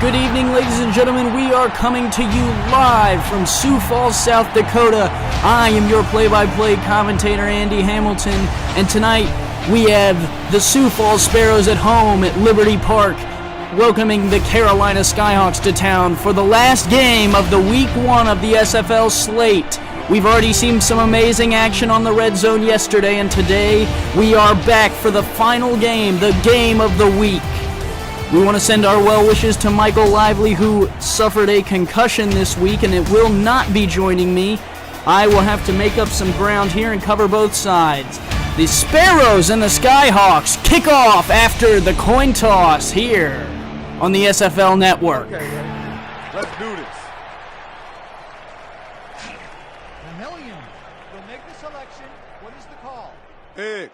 Good evening, ladies and gentlemen. We are coming to you live from Sioux Falls, South Dakota. I am your play-by-play commentator, Andy Hamilton, and tonight we have the Sioux Falls Sparrows at home at Liberty Park, welcoming the Carolina Skyhawks to town for the last game of the Week 1 of the SFL slate. We've already seen some amazing action on the RedZone yesterday, and today we are back for the final game, the game of the week. We want to send our well wishes to Michael Lively, who suffered a concussion this week, and it will not be joining me. I will have to make up some ground here and cover both sides. The Sparrows and the Skyhawks kick off after the coin toss here on the SFL Network. Okay, let's do this. The Millions will make the selection. What is the call? Eggs.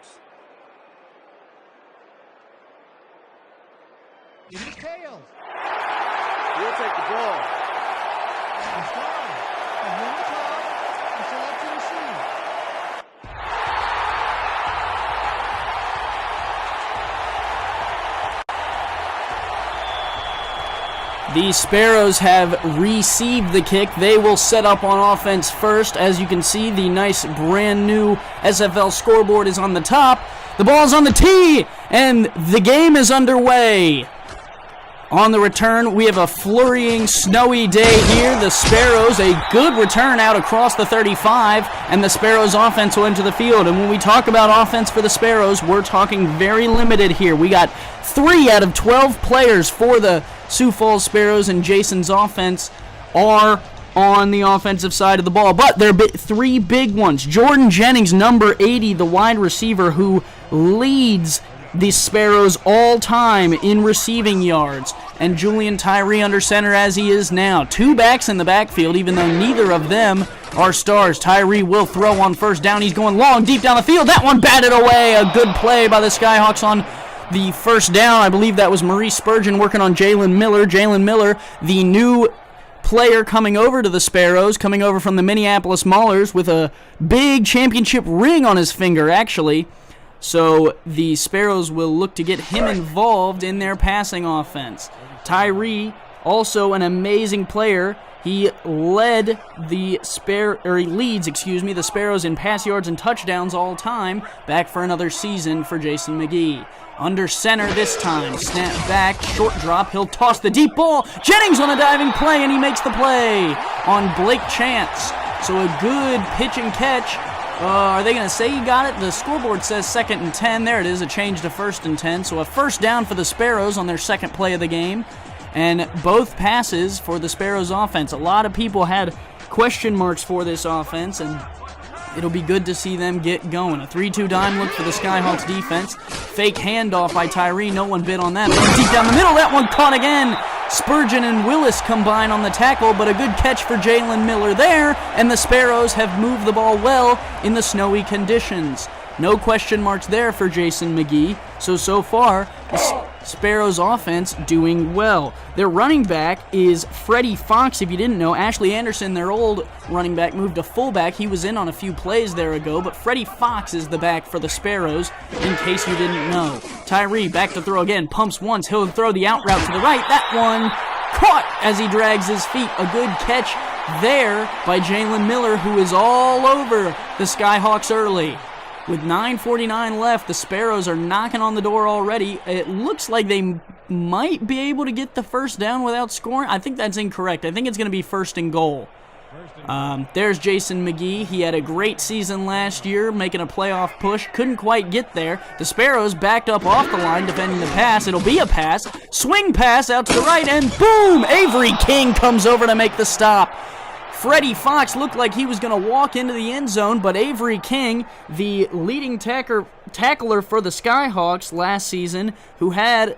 It is tails. We'll take the ball. It's gone. And win the call. The selection received. The Sparrows have received the kick. They will set up on offense first. As you can see, the nice brand new SFL scoreboard is on the top. The ball's on the tee, and the game is underway. On the return, we have a flurrying, snowy day here. The Sparrows, a good return out across the 35, and the Sparrows offense will enter the field. And when we talk about offense for the Sparrows, we're talking very limited here. We got 3 out of 12 players for the Sioux Falls Sparrows, and Jason's offense are on the offensive side of the ball. But there are 3 big ones. Jordan Jennings, number 80, the wide receiver who leads the Sparrows all time in receiving yards, and Julian Tyree under center as he is now. 2 backs in the backfield, even though neither of them are stars. Tyree will throw on first down. He's going long, deep down the field. That one batted away. A good play by the Skyhawks on the first down. I believe that was Maurice Spurgeon working on Jalen Miller. Jalen Miller, the new player coming over to the Sparrows, coming over from the Minneapolis Maulers with a big championship ring on his finger, actually. So the Sparrows will look to get him involved in their passing offense. Tyree, also an amazing player. He leads the Sparrows in pass yards and touchdowns all time. Back for another season for Jason McGee. Under center this time. Snap back, short drop. He'll toss the deep ball. Jennings on a diving play, and he makes the play on Blake Chance. So a good pitch and catch. Are they going to say he got it? The scoreboard says 2nd and 10. There it is, a change to 1st and 10. So a first down for the Sparrows on their second play of the game. And both passes for the Sparrows offense. A lot of people had question marks for this offense, and it'll be good to see them get going. A 3-2 dime look for the Skyhawks defense. Fake handoff by Tyree. No one bid on that. Deep down the middle, that one caught again. Spurgeon and Willis combine on the tackle, but a good catch for Jalen Miller there, and the Sparrows have moved the ball well in the snowy conditions. No question marks there for Jason McGee. So far, the Sparrows offense doing well. Their running back is Freddie Fox. If you didn't know, Ashley Anderson, their old running back, moved to fullback. He was in on a few plays there ago, but Freddie Fox is the back for the Sparrows, in case you didn't know. Tyree back to throw again, pumps once. He'll throw the out route to the right. That one caught as he drags his feet. A good catch there by Jalen Miller, who is all over the Skyhawks early. With 9:49 left, the Sparrows are knocking on the door already. It looks like they might be able to get the first down without scoring. I think that's incorrect. I think it's going to be 1st and goal. There's Jason McGee. He had a great season last year, making a playoff push. Couldn't quite get there. The Sparrows backed up off the line, defending the pass. It'll be a pass. Swing pass out to the right, and boom! Avery King comes over to make the stop. Freddie Fox looked like he was going to walk into the end zone, but Avery King, the leading tackler for the Skyhawks last season, who holds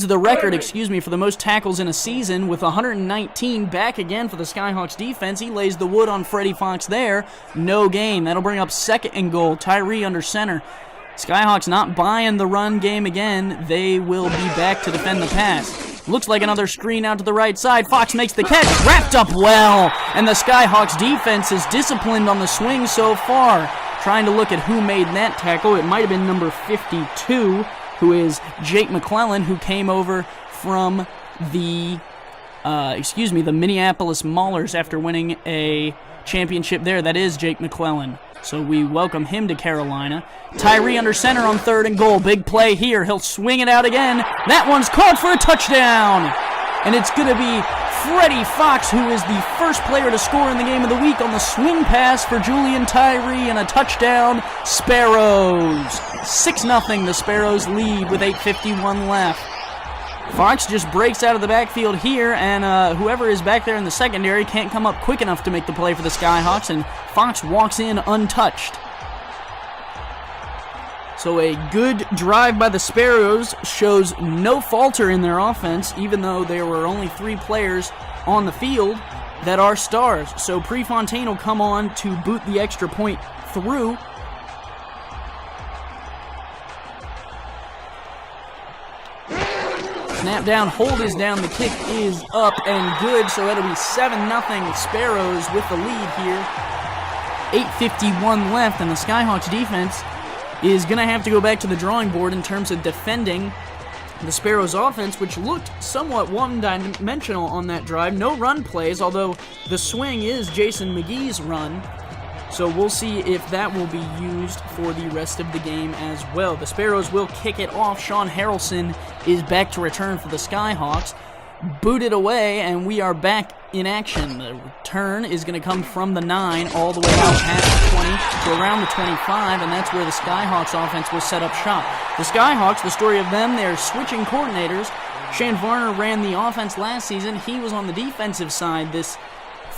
the record, for the most tackles in a season with 119, back again for the Skyhawks defense. He lays the wood on Freddie Fox there. No gain. That'll bring up 2nd and goal. Tyree under center. Skyhawks not buying the run game again. They will be back to defend the pass. Looks like another screen out to the right side. Fox makes the catch, wrapped up well, and the Skyhawks defense is disciplined on the swing so far. Trying to look at who made that tackle. It might have been number 52, who is Jake McClellan, who came over from the Minneapolis Maulers after winning a championship there. That is Jake McClellan. So we welcome him to Carolina. Tyree under center on 3rd and goal. Big play here. He'll swing it out again. That one's caught for a touchdown. And it's going to be Freddie Fox, who is the first player to score in the game of the week on the swing pass for Julian Tyree, and a touchdown. Sparrows. 6-0, the Sparrows lead with 8:51 left. Fox just breaks out of the backfield here, and whoever is back there in the secondary can't come up quick enough to make the play for the Skyhawks, and Fox walks in untouched. So a good drive by the Sparrows shows no falter in their offense, even though there were only 3 players on the field that are stars. So Prefontaine will come on to boot the extra point through. Snap down, hold is down, the kick is up and good, so that'll be 7-0 Sparrows with the lead here. 8:51 left, and the Skyhawks defense is going to have to go back to the drawing board in terms of defending the Sparrows offense, which looked somewhat one-dimensional on that drive. No run plays, although the swing is Jason McGee's run. So we'll see if that will be used for the rest of the game as well. The Sparrows will kick it off. Sean Harrelson is back to return for the Skyhawks. Booted away, and we are back in action. The return is going to come from the 9 all the way out past the 20 to around the 25, and that's where the Skyhawks offense will set up shop. The Skyhawks, the story of them, they're switching coordinators. Shane Varner ran the offense last season. He was on the defensive side this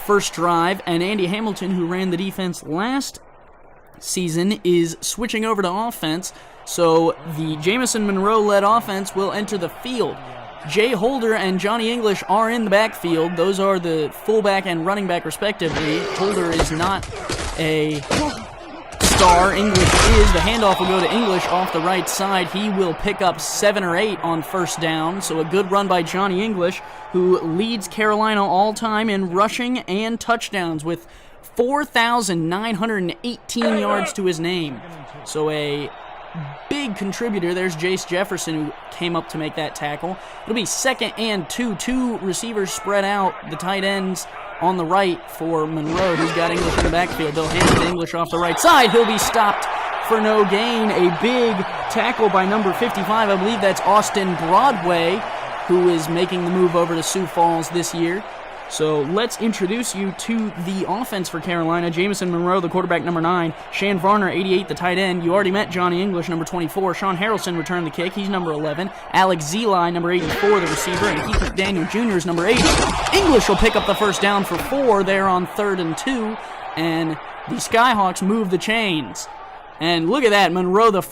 first drive, and Andy Hamilton, who ran the defense last season, is switching over to offense. So the Jamison Monroe-led offense will enter the field. Jay Holder and Johnny English are in the backfield. Those are the fullback and running back respectively. Holder is not a star. English is. The handoff will go to English off the right side. He will pick up 7 or 8 on first down. So a good run by Johnny English, who leads Carolina all-time in rushing and touchdowns with 4,918 yards to his name. So a big contributor. There's Jace Jefferson, who came up to make that tackle. It'll be 2nd and 2. 2 receivers spread out. The tight ends on the right for Monroe, who's got English in the backfield. They'll hand it to English off the right side. He'll be stopped for no gain. A big tackle by number 55. I believe that's Austin Broadway, who is making the move over to Sioux Falls this year. So let's introduce you to the offense for Carolina. Jamison Monroe, the quarterback, number 9. Shane Varner, 88, the tight end. You already met Johnny English, number 24. Sean Harrelson returned the kick. He's number 11. Alex Zeli, number 84, the receiver. And Keith McDaniel Jr. is number 80. English will pick up the first down for 4 there on 3rd and 2. And the Skyhawks move the chains. And look at that, Monroe, the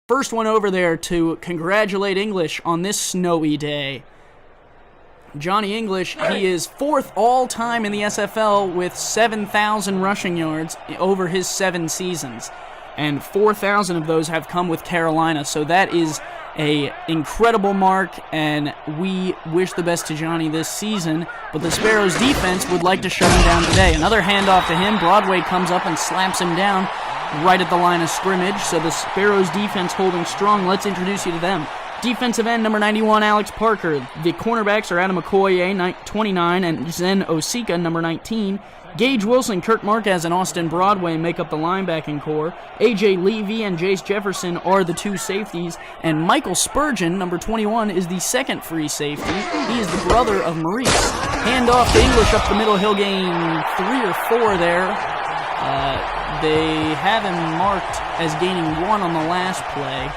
first one over there to congratulate English on this snowy day. Johnny English, he is 4th all-time in the SFL with 7,000 rushing yards over his 7 seasons. And 4,000 of those have come with Carolina, so that is a incredible mark, and we wish the best to Johnny this season. But the Sparrows defense would like to shut him down today. Another handoff to him. Broadway comes up and slaps him down right at the line of scrimmage. So the Sparrows defense holding strong. Let's introduce you to them. Defensive end, number 91, Alex Parker. The cornerbacks are Adam McCoy, 29, and Zen Osika, number 19. Gage Wilson, Kirk Marquez, and Austin Broadway make up the linebacking core. A.J. Levy and Jace Jefferson are the 2 safeties. And Michael Spurgeon, number 21, is the 2nd free safety. He is the brother of Maurice. Hand off to English up the middle. He'll gain 3 or 4 there. They have him marked as gaining 1 on the last play.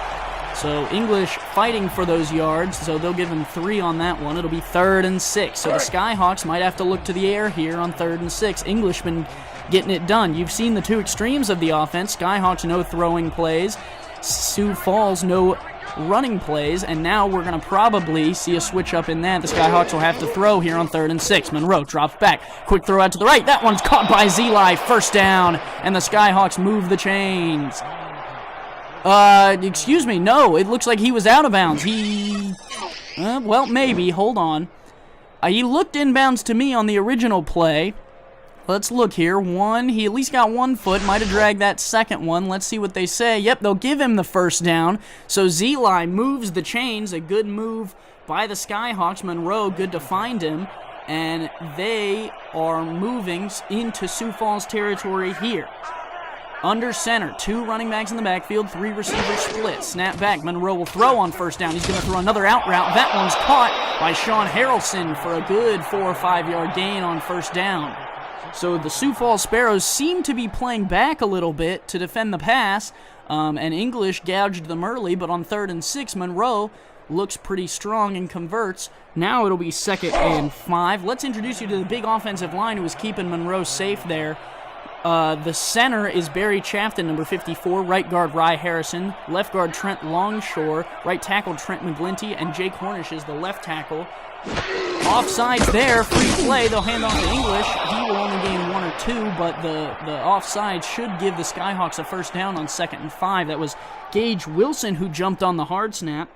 So English fighting for those yards, so they'll give him 3 on that one. It'll be 3rd and 6. So the Skyhawks might have to look to the air here on 3rd and 6. English been getting it done. You've seen the 2 extremes of the offense. Skyhawks, no throwing plays. Sioux Falls, no running plays. And now we're going to probably see a switch up in that. The Skyhawks will have to throw here on 3rd and 6. Monroe drops back. Quick throw out to the right. That one's caught by Zeli. First down. And the Skyhawks move the chains. Excuse me, no, it looks like he was out of bounds. Well, maybe, hold on. He looked inbounds to me on the original play. Let's look here. He at least got 1 foot. Might have dragged that second one. Let's see what they say. Yep, they'll give him the first down. So Zeli moves the chains. A good move by the Skyhawks. Monroe, good to find him. And they are moving into Sioux Falls territory here. Under center, 2 running backs in the backfield, 3 receivers split. Snap back, Monroe will throw on first down. He's going to throw another out route. That one's caught by Sean Harrelson for a good 4 or 5 yard gain on first down. So the Sioux Falls Sparrows seem to be playing back a little bit to defend the pass, and English gouged them early, but on 3rd and 6, Monroe looks pretty strong and converts. Now it'll be 2nd and 5. Let's introduce you to the big offensive line who is keeping Monroe safe there. The center is Barry Chafton, number 54. Right guard, Rye Harrison. Left guard, Trent Longshore. Right tackle, Trent McGlinty. And Jake Hornish is the left tackle. Offsides there, free play. They'll hand off to English. He will only gain 1 or 2, but the offside should give the Skyhawks a first down on 2nd and 5. That was Gage Wilson who jumped on the hard snap.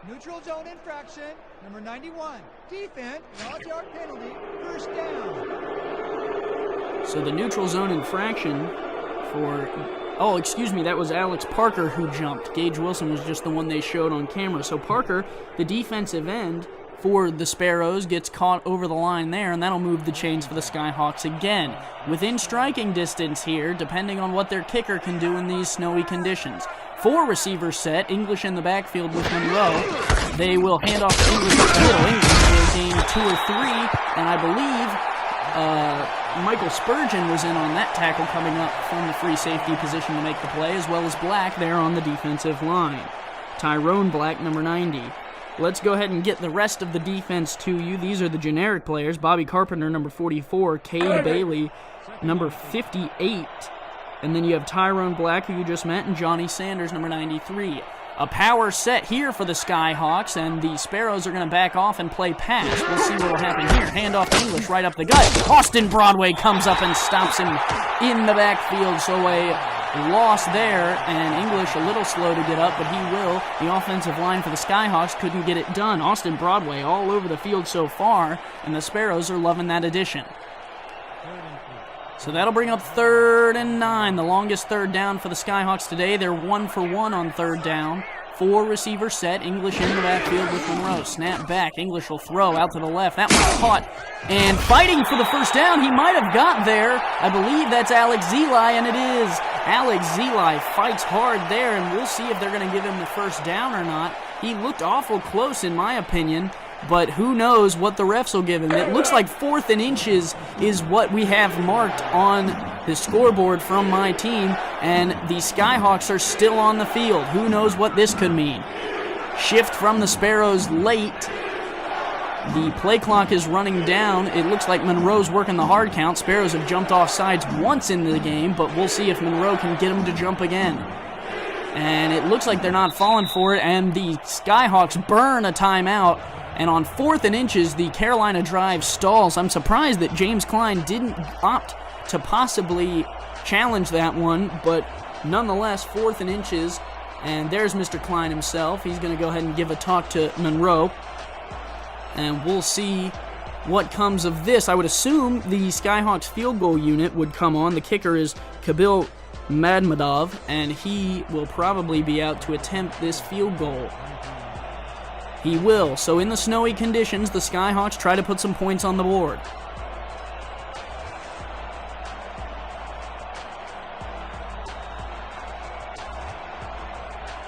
Neutral zone infraction, number 91. Defense, large-yard penalty, first down. So the neutral zone infraction for... Oh, excuse me, that was Alex Parker who jumped. Gage Wilson was just the one they showed on camera. So Parker, the defensive end for the Sparrows, gets caught over the line there, and that'll move the chains for the Skyhawks again. Within striking distance here, depending on what their kicker can do in these snowy conditions. 4 receivers set, English in the backfield with Monroe. They will hand off to English up the middle. English will gain 2 or 3, and I believe Michael Spurgeon was in on that tackle coming up from the free safety position to make the play, as well as Black there on the defensive line. Tyrone Black, number 90. Let's go ahead and get the rest of the defense to you. These are the generic players. Bobby Carpenter, number 44. Cade Bailey, number 58. And then you have Tyrone Black, who you just met, and Johnny Sanders, number 93. A power set here for the Skyhawks, and the Sparrows are going to back off and play pass. We'll see what will happen here. Handoff to English right up the gut. Austin Broadway comes up and stops him in the backfield, so a loss there, and English a little slow to get up, but he will. The offensive line for the Skyhawks couldn't get it done. Austin Broadway all over the field so far, and the Sparrows are loving that addition. So that'll bring up 3rd and 9, the longest third down for the Skyhawks today. They're 1 for 1 on 3rd down. 4 receivers set. English in the backfield with Monroe. Snap back. English will throw out to the left. That one's caught. And fighting for the first down. He might have got there. I believe that's Alex Zeli, and it is. Alex Zeli fights hard there, and we'll see if they're going to give him the first down or not. He looked awful close, in my opinion. But who knows what the refs will give him. It looks like 4th and inches is what we have marked on the scoreboard from my team, and the Skyhawks are still on the field. Who knows what this could mean. Shift from the Sparrows late. The play clock is running down. It looks like Monroe's working the hard count. Sparrows have jumped off sides once in the game, but we'll see if Monroe can get him to jump again. And it looks like they're not falling for it, and the Skyhawks burn a timeout. And on 4th and inches, the Carolina drive stalls. I'm surprised that James Klein didn't opt to possibly challenge that one, but nonetheless, 4th and inches, and there's Mr. Klein himself. He's going to go ahead and give a talk to Monroe, and we'll see what comes of this. I would assume the Skyhawks field goal unit would come on. The kicker is Kabil Madmadov, and he will probably be out to attempt this field goal. He will. So in the snowy conditions, the Skyhawks try to put some points on the board.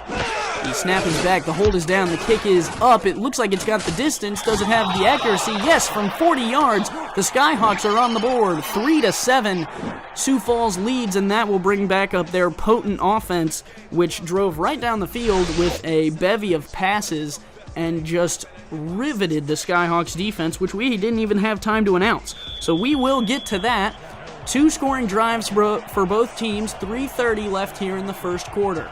The snap is back. The hold is down. The kick is up. It looks like it's got the distance. Does it have the accuracy? Yes, from 40 yards. The Skyhawks are on the board. 3-7. Sioux Falls leads, and that will bring back up their potent offense, which drove right down the field with a bevy of passes and just riveted the Skyhawks defense, which we didn't even have time to announce. So we will get to that. 2 scoring drives for both teams, 3:30 left here in the first quarter.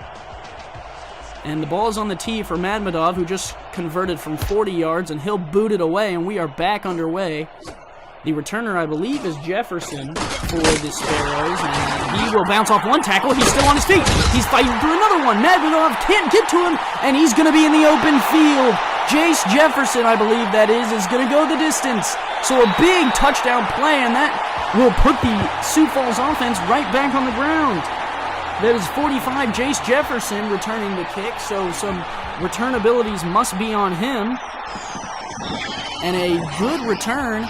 And the ball is on the tee for Madmadov, who just converted from 40 yards, and he'll boot it away, and we are back underway. The returner, I believe, is Jefferson for the Sparrows, and he will bounce off one tackle. He's still on his feet. He's fighting through another one. Magmadov can't get to him, and he's going to be in the open field. Jace Jefferson, I believe that is going to go the distance. So a big touchdown play, and that will put the Sioux Falls offense right back on the ground. That is 45, Jace Jefferson returning the kick, so some return abilities must be on him. And a good return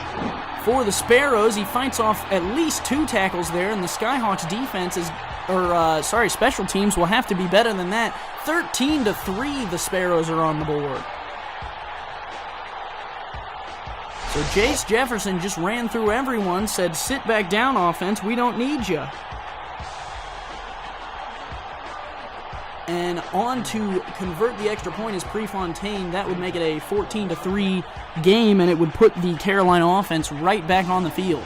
for the Sparrows. He fights off at least 2 tackles there, and the Skyhawks defense is, special teams will have to be better than that. 13-3, the Sparrows are on the board. So Jace Jefferson just ran through everyone, said, sit back down, offense, we don't need you. And on to convert the extra point is Prefontaine. That would make it a 14-3 game, and it would put the Carolina offense right back on the field.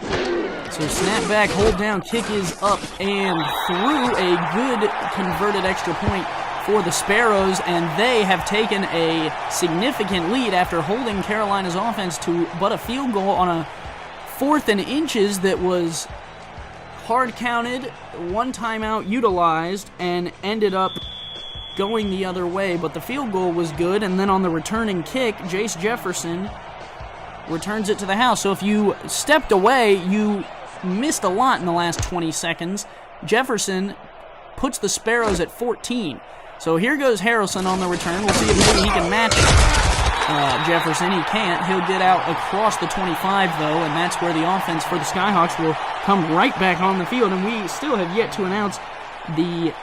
So snap back, hold down, kick is up and through. A good converted extra point for the Sparrows, and they have taken a significant lead after holding Carolina's offense to but a field goal on a 4th and inches that was hard counted, 1 timeout utilized, and ended up going the other way. But the field goal was good, and then on the returning kick, Jace Jefferson returns it to the house. So if you stepped away, you missed a lot in the last 20 seconds. Jefferson puts the Sparrows at 14. So here goes Harrelson on the return. We'll see if maybe he can match Jefferson. He can't. He'll get out across the 25, though, and that's where the offense for the Skyhawks will come right back on the field. And we still have yet to announce the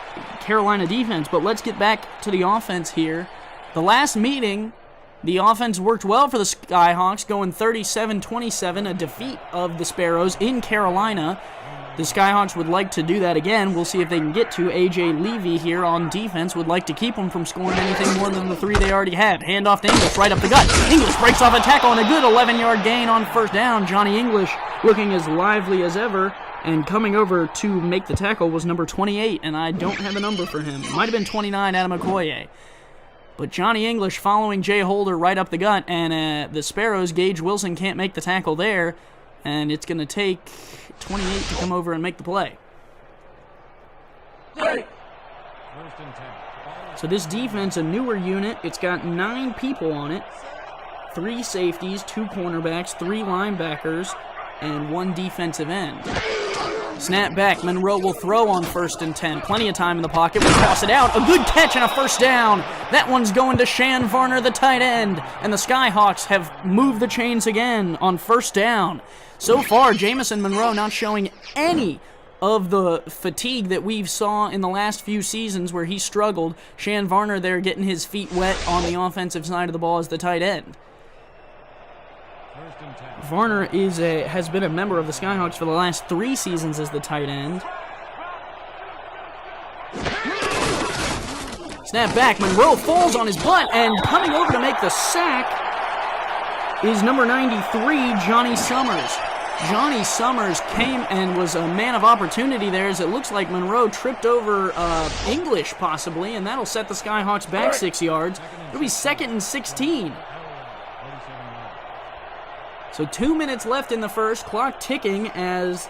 Carolina defense, but let's get back to the offense here. The last meeting, the offense worked well for the Skyhawks, going 37-27, a defeat of the Sparrows in Carolina. The Skyhawks would like to do that again. We'll see if they can get to. A.J. Levy here on defense would like to keep them from scoring anything more than the 3 they already have. Hand off to English, right up the gut. English breaks off a tackle and a good 11-yard gain on first down. Johnny English looking as lively as ever, and coming over to make the tackle was number 28, and I don't have a number for him. It might have been 29, Adam Okoye. But Johnny English following Jay Holder right up the gut, and the Sparrows, Gage Wilson can't make the tackle there, and it's going to take 28 to come over and make the play. So this defense, a newer unit, it's got 9 people on it, 3 safeties, 2 cornerbacks, 3 linebackers, and 1 defensive end. Snap back, Monroe will throw on 1st and 10. Plenty of time in the pocket, will toss it out. A good catch and a first down. That one's going to Shan Varner, the tight end. And the Skyhawks have moved the chains again on first down. So far, Jamison Monroe not showing any of the fatigue that we've saw in the last few seasons where he struggled. Shan Varner there getting his feet wet on the offensive side of the ball as the tight end. Varner has been a member of the Skyhawks for the last 3 seasons as the tight end. Snap back, Monroe falls on his butt, and coming over to make the sack is number 93, Johnny Summers. Johnny Summers came and was a man of opportunity there, as it looks like Monroe tripped over English possibly, and that'll set the Skyhawks back 6 yards. It'll be 2nd and 16. So 2 minutes left in the first, clock ticking as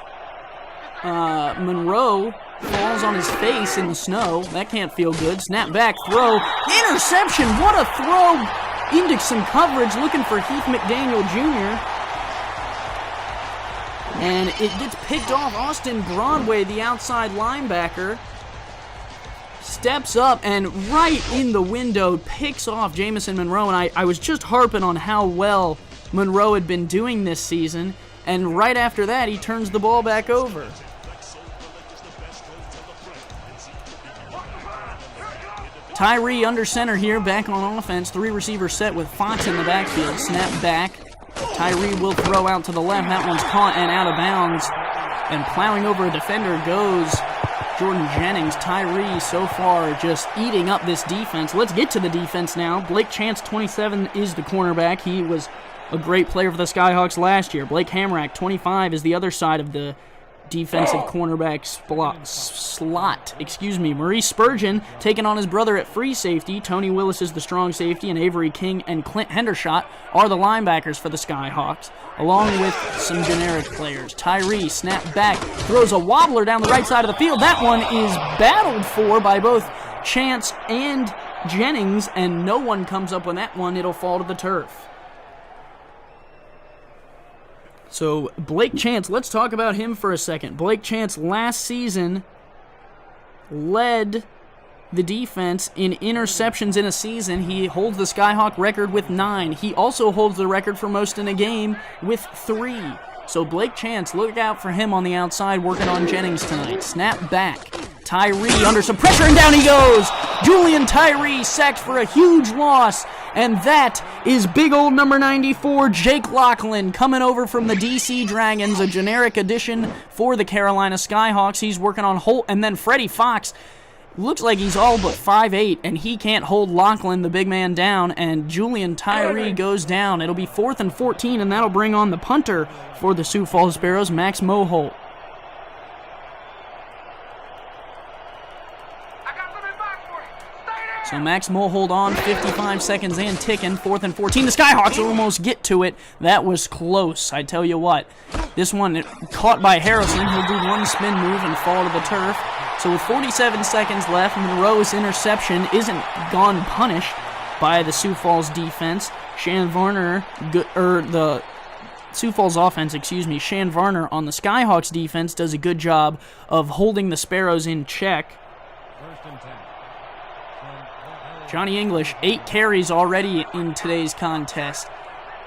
Monroe falls on his face in the snow. That can't feel good. Snap back, throw, interception. What a throw into some coverage, looking for Heath McDaniel Jr. And it gets picked off. Austin Broadway, the outside linebacker, steps up and right in the window picks off Jamison Monroe. And I was just harping on how well Monroe had been doing this season, and right after that, he turns the ball back over. Tyree under center here, back on offense. 3 receiver set with Fox in the backfield. Snap back. Tyree will throw out to the left. That one's caught and out of bounds. And plowing over a defender goes Jordan Jennings. Tyree so far just eating up this defense. Let's get to the defense now. Blake Chance, 27, is the cornerback. He was a great player for the Skyhawks last year. Blake Hamrack, 25, is the other side of the defensive cornerback slot. Maurice Spurgeon taking on his brother at free safety. Tony Willis is the strong safety, and Avery King and Clint Hendershot are the linebackers for the Skyhawks, along with some generic players. Tyree, snap back, throws a wobbler down the right side of the field. That one is battled for by both Chance and Jennings, and no one comes up with that one. It'll fall to the turf. So Blake Chance, let's talk about him for a second. Blake Chance last season led the defense in interceptions in a season. He holds the Skyhawk record with 9. He also holds the record for most in a game with 3. So Blake Chance, look out for him on the outside working on Jennings tonight. Snap back. Tyree under some pressure, and down he goes. Julian Tyree sacked for a huge loss. And that is big old number 94, Jake Lachlan, coming over from the DC Dragons, a generic addition for the Carolina Skyhawks. He's working on Holt, and then Freddie Fox looks like he's all but 5'8", and he can't hold Lachlan, the big man, down, and Julian Tyree goes down. It'll be 4th and 14, and that'll bring on the punter for the Sioux Falls Sparrows, Max Moholt. So Max Moholt on, 55 seconds and ticking, 4th and 14. The Skyhawks will almost get to it. That was close, I tell you what. This one caught by Harrison. He'll do one spin move and fall to the turf. So with 47 seconds left, Monroe's interception isn't gone punished by the Sioux Falls defense. Shan Varner, the Sioux Falls offense, Shan Varner on the Skyhawks defense does a good job of holding the Sparrows in check. Johnny English, 8 carries already in today's contest.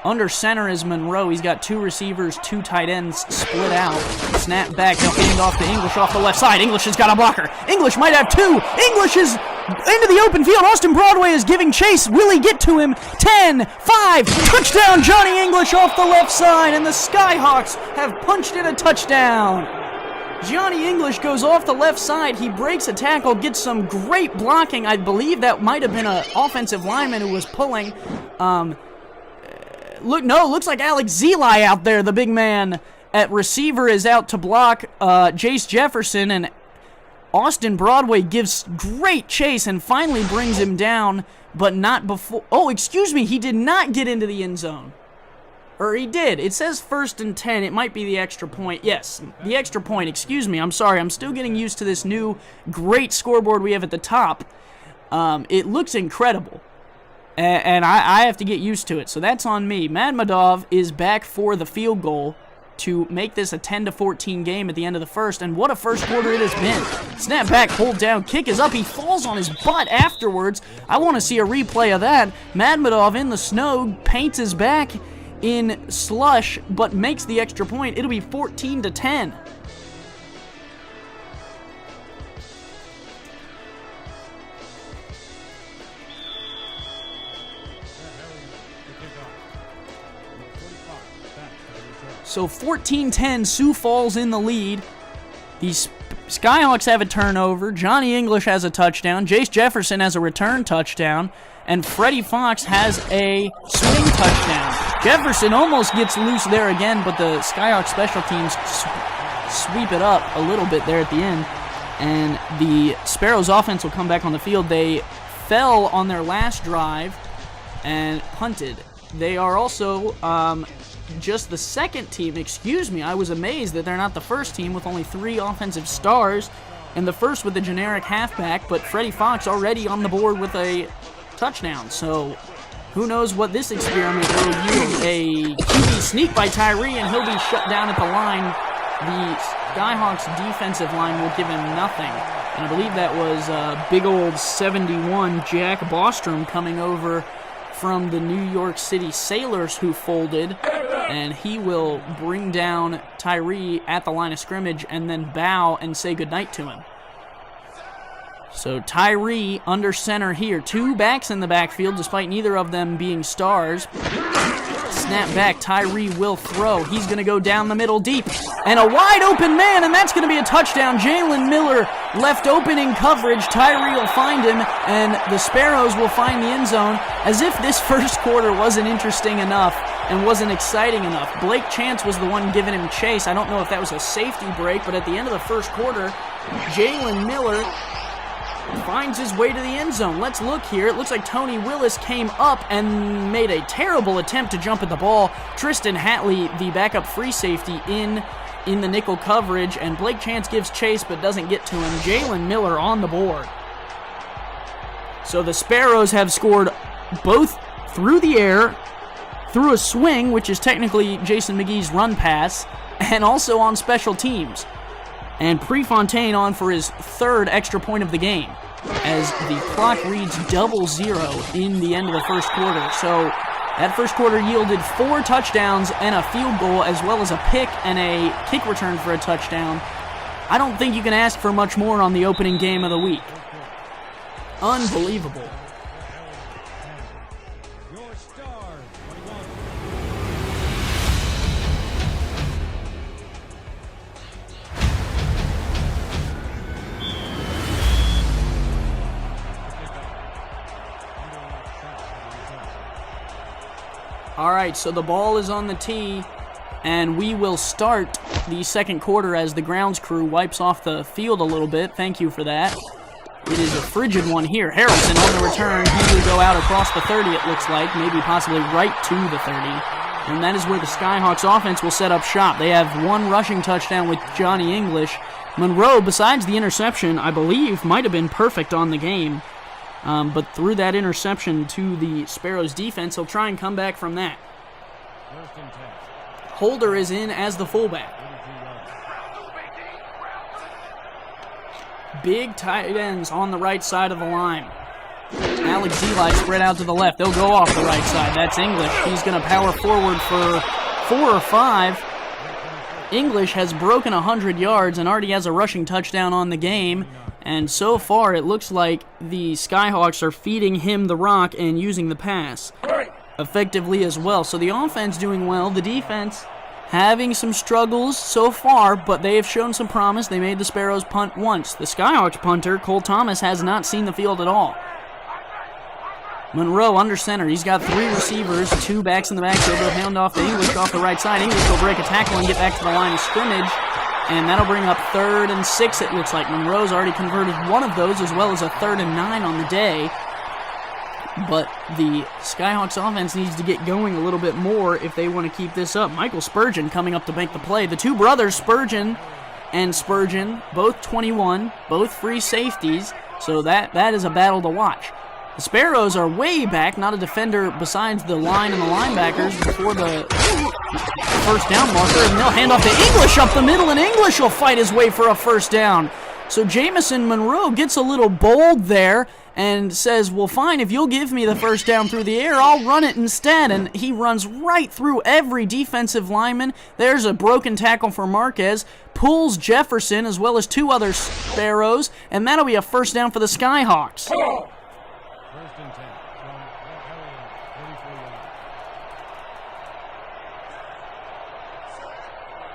Under center is Monroe. He's got 2 receivers, 2 tight ends split out. Snap back, they'll hand off to English off the left side. English has got a blocker. English might have 2. English is into the open field. Austin Broadway is giving chase. Will he get to him? 10, 5, touchdown Johnny English off the left side, and the Skyhawks have punched in a touchdown. Johnny English goes off the left side. He breaks a tackle, gets some great blocking. I believe that might have been an offensive lineman who was pulling. Looks like Alex Zeli out there, the big man at receiver, is out to block Jace Jefferson, and Austin Broadway gives great chase and finally brings him down, but not before. He did not get into the end zone. Or he did. It says 1st and 10. It might be the extra point. Yes, the extra point. I'm sorry. I'm still getting used to this new great scoreboard we have at the top. It looks incredible. And I have to get used to it. So that's on me. Madmadov is back for the field goal to make this a 10-14 game at the end of the first. And what a first quarter it has been. Snap back, hold down, kick is up. He falls on his butt afterwards. I want to see a replay of that. Madmadov in the snow, paints his back in slush, but makes the extra point. It'll be 14-10. So 14-10, Sioux Falls in the lead. These Skyhawks have a turnover. Johnny English has a touchdown. Jace Jefferson has a return touchdown. And Freddie Fox has a swing touchdown. Jefferson almost gets loose there again, but the Skyhawks special teams sweep it up a little bit there at the end. And the Sparrows offense will come back on the field. They fell on their last drive and punted. They are also just the second team. I was amazed that they're not the first team with only 3 offensive stars, and the first with the generic halfback, but Freddie Fox already on the board with a touchdown. So who knows what this experiment will yield. A QB sneak by Tyree, and he'll be shut down at the line. The Skyhawks defensive line will give him nothing. And I believe that was big old 71 Jack Bostrom coming over from the New York City Sailors, who folded, and he will bring down Tyree at the line of scrimmage and then bow and say goodnight to him. So Tyree under center here. 2 backs in the backfield, despite neither of them being stars. Snap back, Tyree will throw. He's going to go down the middle deep. And a wide open man, and that's going to be a touchdown. Jalen Miller left open in coverage. Tyree will find him, and the Sparrows will find the end zone. As if this first quarter wasn't interesting enough, and wasn't exciting enough. Blake Chance was the one giving him chase. I don't know if that was a safety break, but at the end of the first quarter, Jalen Miller finds his way to the end zone. Let's look here. It looks like Tony Willis came up and made a terrible attempt to jump at the ball. Tristan Hatley, the backup free safety, in the nickel coverage, and Blake Chance gives chase but doesn't get to him. Jalen Miller on the board. So the Sparrows have scored both through the air, through a swing, which is technically Jason McGee's run pass, and also on special teams. And Prefontaine on for his third extra point of the game, as the clock reads 0-0 in the end of the first quarter. So that first quarter yielded 4 touchdowns and a field goal, as well as a pick and a kick return for a touchdown. I don't think you can ask for much more on the opening game of the week. Unbelievable. All right, so the ball is on the tee, and we will start the second quarter as the grounds crew wipes off the field a little bit. Thank you for that. It is a frigid one here. Harrison on the return. He will go out across the 30, it looks like, maybe possibly right to the 30. And that is where the Skyhawks offense will set up shop. They have one rushing touchdown with Johnny English. Monroe, besides the interception, I believe might have been perfect on the game. But through that interception to the Sparrows defense, he'll try and come back from that. Holder is in as the fullback. Big tight ends on the right side of the line. Alex Zeli spread out to the left. They'll go off the right side. That's English. He's going to power forward for 4 or 5. English has broken 100 yards and already has a rushing touchdown on the game. And so far, it looks like the Skyhawks are feeding him the rock and using the pass effectively as well. So the offense doing well. The defense having some struggles so far, but they have shown some promise. They made the Sparrows punt once. The Skyhawks punter, Cole Thomas, has not seen the field at all. Monroe under center. He's got 3 receivers, 2 backs in the backfield. They'll hand off to English off the right side. English will break a tackle and get back to the line of scrimmage. And that'll bring up 3rd and 6, it looks like. Monroe's already converted one of those, as well as a 3rd and 9 on the day. But the Skyhawks offense needs to get going a little bit more if they want to keep this up. Michael Spurgeon coming up to make the play. The 2 brothers, Spurgeon and Spurgeon, both 21, both free safeties. So that is a battle to watch. The Sparrows are way back, not a defender besides the line and the linebackers before the first down marker, and they'll hand off to English up the middle, and English will fight his way for a first down. So Jamison Monroe gets a little bold there and says, well, fine, if you'll give me the first down through the air, I'll run it instead. And he runs right through every defensive lineman. There's a broken tackle for Marquez, pulls Jefferson as well as 2 other Sparrows, and that'll be a first down for the Skyhawks.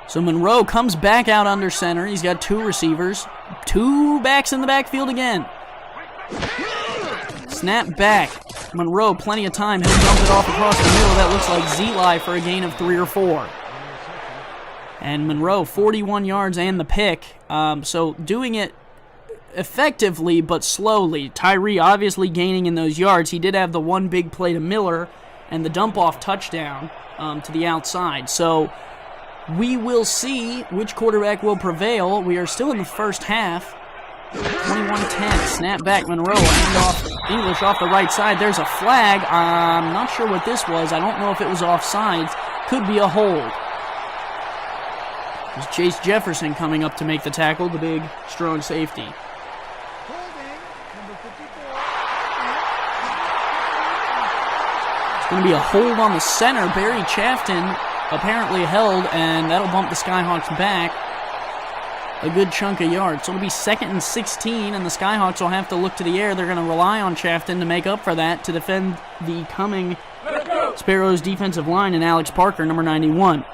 So Monroe comes back out under center. He's got 2 receivers, 2 backs in the backfield again. Snap back. Monroe, plenty of time. He'll dump it off across the middle. That looks like Zeli for a gain of 3 or 4. And Monroe, 41 yards and the pick. So doing it effectively but slowly. Tyree obviously gaining in those yards. He did have the 1 big play to Miller and the dump-off touchdown to the outside. So we will see which quarterback will prevail. We are still in the first half. 21-10. Snap back. Monroe. Hand off English off the right side. There's a flag. I'm not sure what this was. I don't know if it was offsides. Could be a hold. There's Chase Jefferson coming up to make the tackle, the big, strong safety. It's going to be a hold on the center. Barry Chafton apparently held, and that'll bump the Skyhawks back a good chunk of yards. So it'll be 2nd and 16, and the Skyhawks will have to look to the air. They're going to rely on Chafton to make up for that to defend the coming Sparrows defensive line and Alex Parker, number 91.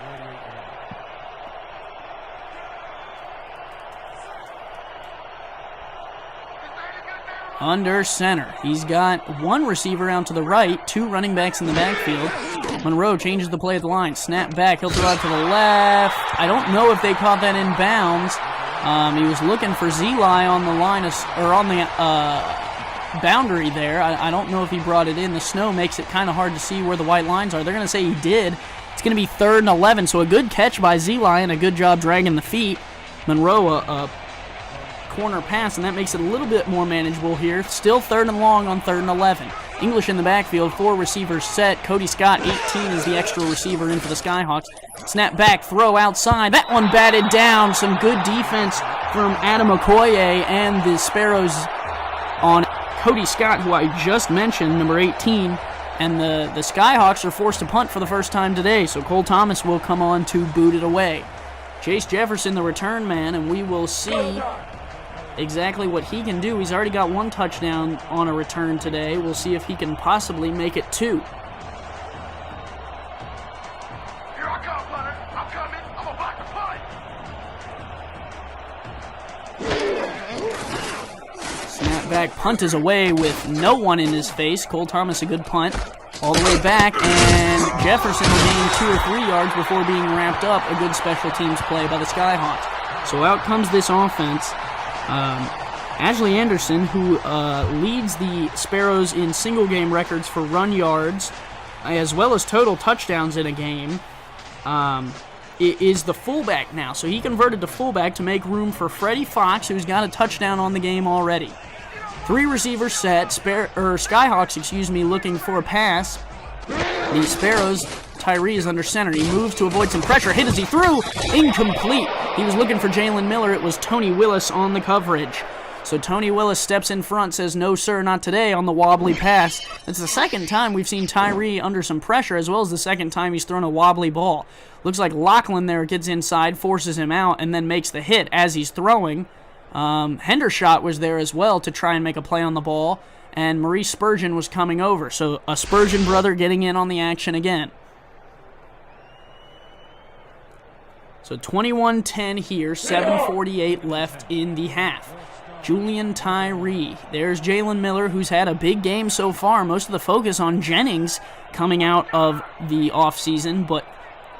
Under center. He's got 1 receiver out to the right, 2 running backs in the backfield. Monroe changes the play at the line. Snap back. He'll throw out to the left. I don't know if they caught that in bounds. He was looking for Zeli on the line, or on the boundary there. I don't know if he brought it in. The snow makes it kind of hard to see where the white lines are. They're going to say he did. It's going to be 3rd and 11, so a good catch by Zeli and a good job dragging the feet. Monroe, a corner pass, and that makes it a little bit more manageable here. Still 3rd and long on 3rd and 11. English in the backfield, 4 receivers set. Cody Scott, 18, is the extra receiver in for the Skyhawks. Snap back, throw outside. That one batted down. Some good defense from Adam Okoye and the Sparrows on Cody Scott, who I just mentioned, number 18. And the Skyhawks are forced to punt for the first time today, so Cole Thomas will come on to boot it away. Chase Jefferson, the return man, and we will see exactly what he can do. He's already got 1 touchdown on a return today. We'll see if he can possibly make it 2. Here I come, punter. I'm coming. I'm about to punt. Snap back, punt is away with no one in his face. Cole Thomas, a good punt. All the way back, and Jefferson will gain 2 or 3 yards before being wrapped up. A good special teams play by the Skyhawks. So out comes this offense. Ashley Anderson, who leads the Sparrows in single-game records for run yards, as well as total touchdowns in a game, is the fullback now. So he converted to fullback to make room for Freddie Fox, who's got a touchdown on the game already. 3 receivers set. Skyhawks, looking for a pass. The Sparrows, Tyree is under center. He moves to avoid some pressure. Hit as he threw. Incomplete. He was looking for Jalen Miller. It was Tony Willis on the coverage. So Tony Willis steps in front, says, "No, sir, not today," on the wobbly pass. It's the second time we've seen Tyree under some pressure, as well as the second time he's thrown a wobbly ball. Looks like Lachlan there gets inside, forces him out, and then makes the hit as he's throwing. Hendershot was there as well to try and make a play on the ball, and Maurice Spurgeon was coming over. So a Spurgeon brother getting in on the action again. So 21-10 here, 7:48 left in the half. Julian Tyree. There's Jalen Miller, who's had a big game so far. Most of the focus on Jennings coming out of the offseason, but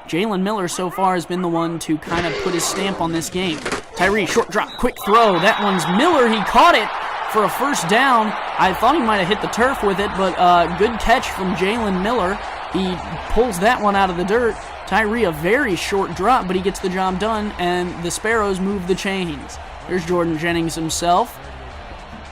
Jalen Miller so far has been the one to kind of put his stamp on this game. Tyree, short drop, quick throw. That one's Miller. He caught it for a first down. I thought he might have hit the turf with it, but good catch from Jalen Miller. He pulls that one out of the dirt. Tyree, a very short drop, but he gets the job done, and the Sparrows move the chains. There's Jordan Jennings himself.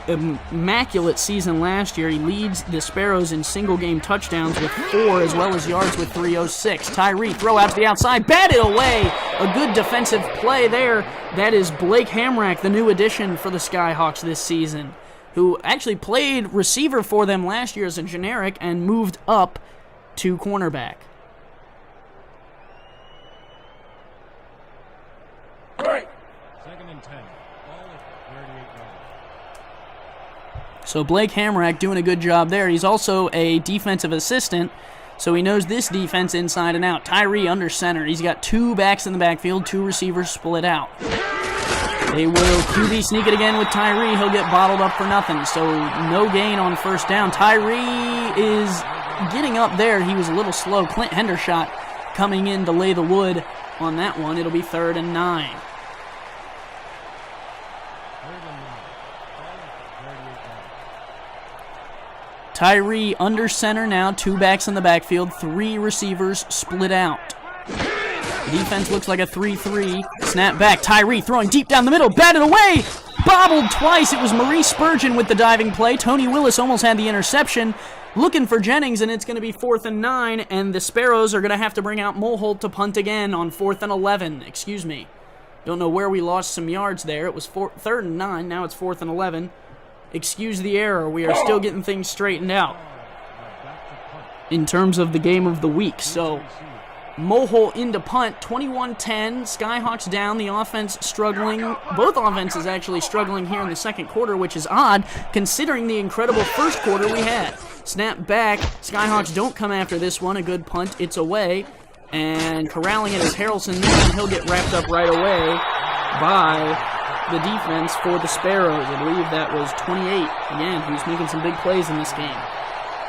Immaculate season last year. He leads the Sparrows in single-game touchdowns with 4, as well as yards with 306. Tyree, throw out to the outside, batted away. A good defensive play there. That is Blake Hamrack, the new addition for the Skyhawks this season, who actually played receiver for them last year as a generic and moved up to cornerback. Second and 10. Ball at 38 yards. So Blake Hamrack doing a good job there. He's also a defensive assistant, so he knows this defense inside and out. Tyree under center. He's got 2 backs in the backfield, 2 receivers split out. They will QB sneak it again with Tyree. He'll get bottled up for nothing, so no gain on first down. Tyree is getting up there. He was a little slow. Clint Hendershot coming in to lay the wood on that one. It'll be 3rd and 9. Tyree under center now, 2 backs in the backfield, 3 receivers split out. The defense looks like a 3-3. Snap back, Tyree throwing deep down the middle, batted away, bobbled twice. It was Maurice Spurgeon with the diving play. Tony Willis almost had the interception. Looking for Jennings, and it's going to be 4th and 9, and the Sparrows are going to have to bring out Mulholt to punt again on 4th and 11. Excuse me. Don't know where we lost some yards there. It was 3rd and 9, now it's 4th and 11. Excuse the error. We are still getting things straightened out in terms of the game of the week. So, Mulholt into punt, 21-10. Skyhawks down. The offense struggling. Both offenses actually struggling here in the second quarter, which is odd considering the incredible first quarter we had. Snap back. Skyhawks don't come after this one. A good punt. It's away. And corralling it is Harrelson there, and he'll get wrapped up right away by the defense for the Sparrows. I believe that was 28. Again, who's making some big plays in this game.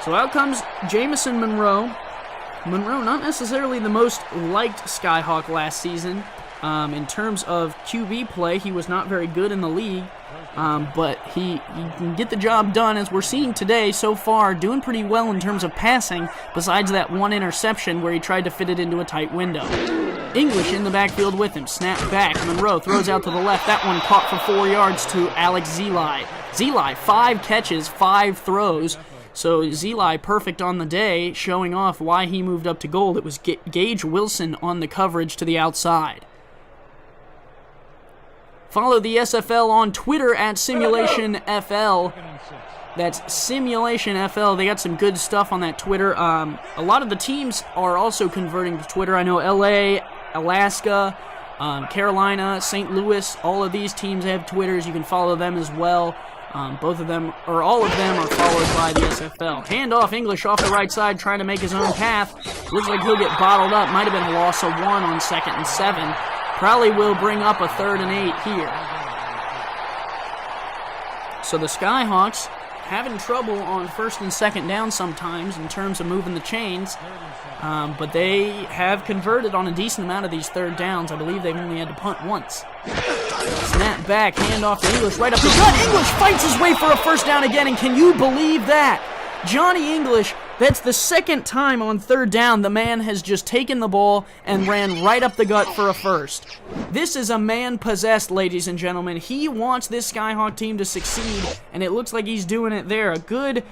So out comes Jamison Monroe, Monroe, not necessarily the most liked Skyhawk last season. In terms of QB play, he was not very good in the league, but he can get the job done, as we're seeing today so far, doing pretty well in terms of passing, besides that one interception where he tried to fit it into a tight window. English in the backfield with him. Snap back. Monroe throws out to the left. That one caught for 4 yards to Alex Zeli. Zeli, 5 catches, 5 throws. So Zeli perfect on the day, showing off why he moved up to gold. It was Gage Wilson on the coverage to the outside. Follow the SFL on Twitter at SimulationFL. That's SimulationFL. They got some good stuff on that Twitter. A lot of the teams are also converting to Twitter. I know LA, Alaska, Carolina, St. Louis, all of these teams have Twitters. You can follow them as well. Both of them, or all of them, are followed by the SFL. Handoff, English off the right side, trying to make his own path. Looks like he'll get bottled up. Might have been a loss of 1 on 2nd and 7. Probably will bring up a 3rd and 8 here. So the Skyhawks having trouble on 1st and 2nd down sometimes in terms of moving the chains, but they have converted on a decent amount of these 3rd downs. I believe they've only had to punt once. Snap back, handoff to English, right up the gut. English fights his way for a 1st down again, and can you believe that? Johnny English, that's the 2nd time on 3rd down the man has just taken the ball and ran right up the gut for a 1st. This is a man possessed, ladies and gentlemen. He wants this Skyhawk team to succeed, and it looks like he's doing it there. A good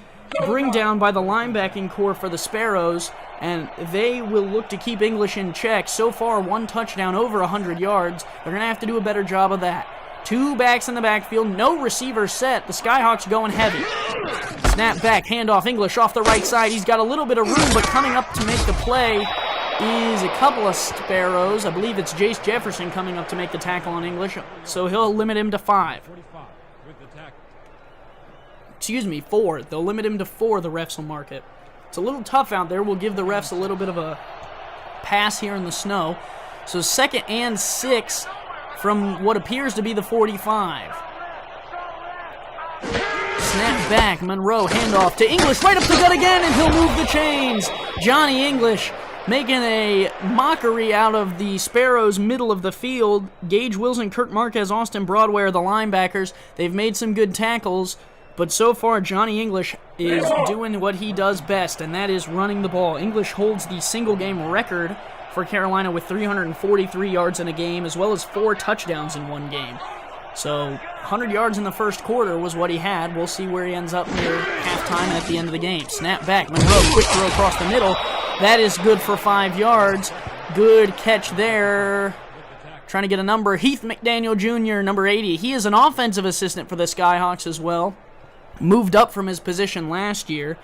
bring down by the linebacking core for the Sparrows, and they will look to keep English in check. So far, 1 touchdown, over 100 yards. They're going to have to do a better job of that. 2 backs in the backfield, no receiver set. The Skyhawks going heavy. Snap back, handoff, English off the right side. He's got a little bit of room, but coming up to make the play is a couple of Sparrows. I believe it's Jace Jefferson coming up to make the tackle on English, so he'll limit him to 5. Excuse me, 4. They'll limit him to 4, the refs will mark it. It's a little tough out there. We'll give the refs a little bit of a pass here in the snow. So 2nd and 6 from what appears to be the 45. Snap back, Monroe, handoff to English, right up the gut again, and he'll move the chains. Johnny English making a mockery out of the Sparrows' middle of the field. Gage Wilson, Kirk Marquez, Austin Broadway are the linebackers. They've made some good tackles, but so far Johnny English is doing what he does best, and that is running the ball. English holds the single-game record for Carolina with 343 yards in a game, as well as 4 touchdowns in one game. So 100 yards in the 1st quarter was what he had. We'll see where he ends up near halftime and at the end of the game. Snap back, Monroe, quick throw across the middle. That is good for 5 yards. Good catch there. Trying to get a number. Heath McDaniel Jr., number 80. He is an offensive assistant for the Skyhawks as well. Moved up from his position last year.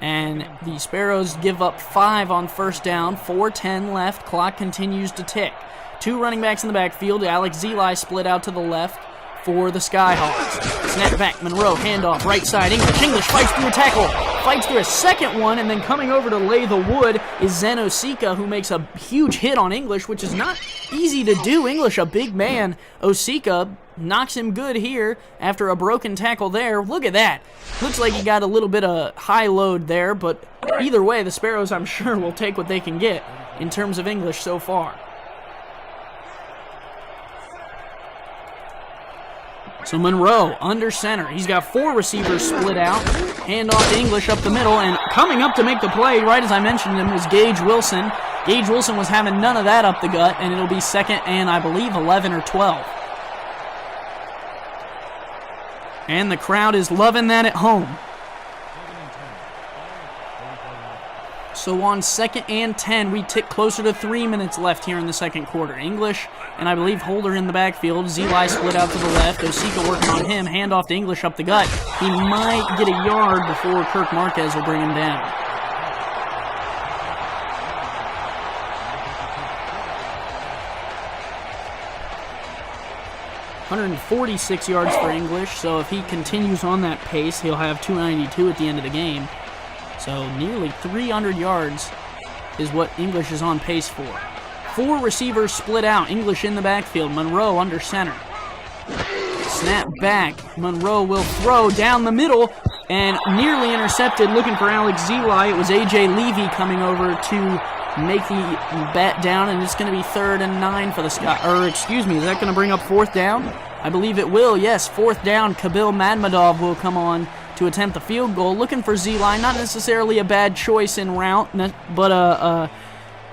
And the Sparrows give up 5 on 1st down. 4:10 left. Clock continues to tick. 2 running backs in the backfield. Alex Zeli split out to the left for the Skyhawks. Snap back, Monroe, handoff, right side, English. English fights through a tackle, fights through a 2nd one, and then coming over to lay the wood is Zen Osika, who makes a huge hit on English, which is not easy to do. English, a big man. Osika knocks him good here after a broken tackle there. Look at that. Looks like he got a little bit of high load there, but either way, the Sparrows, I'm sure, will take what they can get in terms of English so far. So Monroe under center. He's got 4 receivers split out. Handoff to English up the middle, and coming up to make the play, right as I mentioned him, was Gage Wilson. Gage Wilson was having none of that up the gut, and it'll be 2nd and, I believe, 11 or 12. And the crowd is loving that at home. So on 2nd and 10, we tick closer to 3 minutes left here in the 2nd quarter. English and I believe Holder in the backfield. Zeli split out to the left. Osika working on him. Handoff to English up the gut. He might get a yard before Kirk Marquez will bring him down. .146 yards for English, so if he continues on that pace, he'll have 292 at the end of the game. So nearly 300 yards is what English is on pace for. 4 receivers split out. English in the backfield. Monroe under center. Snap back. Monroe will throw down the middle. and nearly intercepted, looking for Alex Zeli. It was A.J. Levy coming over to make the bat down, and it's going to be 3rd and 9 for the is that going to bring up 4th down? I believe it will, yes. 4th down, Kabil Madmadov will come on to attempt the field goal. Looking for Zeli, not necessarily a bad choice in route, but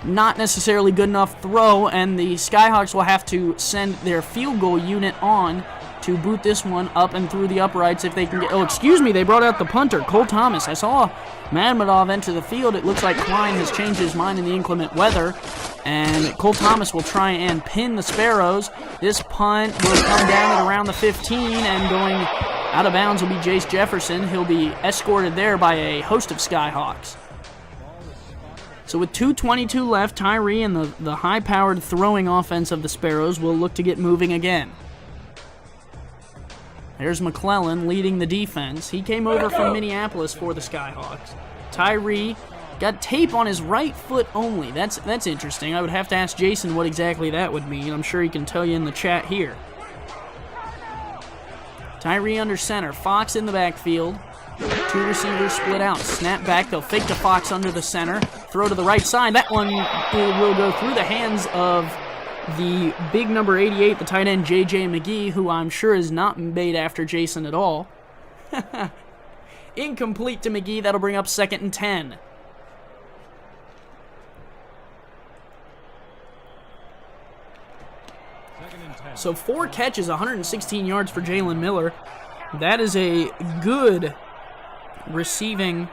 not necessarily good enough throw, and the Skyhawks will have to send their field goal unit on to boot this one up and through the uprights if they can get... they brought out the punter, Cole Thomas. I saw Madmadov enter the field. It looks like Klein has changed his mind in the inclement weather, and Cole Thomas will try and pin the Sparrows. This punt will come down at around the 15, and going out of bounds will be Jace Jefferson. He'll be escorted there by a host of Skyhawks. So with 2:22 left, Tyree and the high-powered throwing offense of the Sparrows will look to get moving again. There's McClellan leading the defense. He came over from Minneapolis for the Skyhawks. Tyree got tape on his right foot only. That's interesting. I would have to ask Jason what exactly that would mean. I'm sure he can tell you in the chat here. Tyree under center. Fox in the backfield. 2 receivers split out. Snap back. They'll fake to Fox under the center. Throw to the right side. That one will go through the hands of the big number 88, the tight end J.J. McGee, who I'm sure is not made after Jason at all. Incomplete to McGee. That'll bring up 2nd and 10. So 4 catches, 116 yards for Jalen Miller. That is a good receiving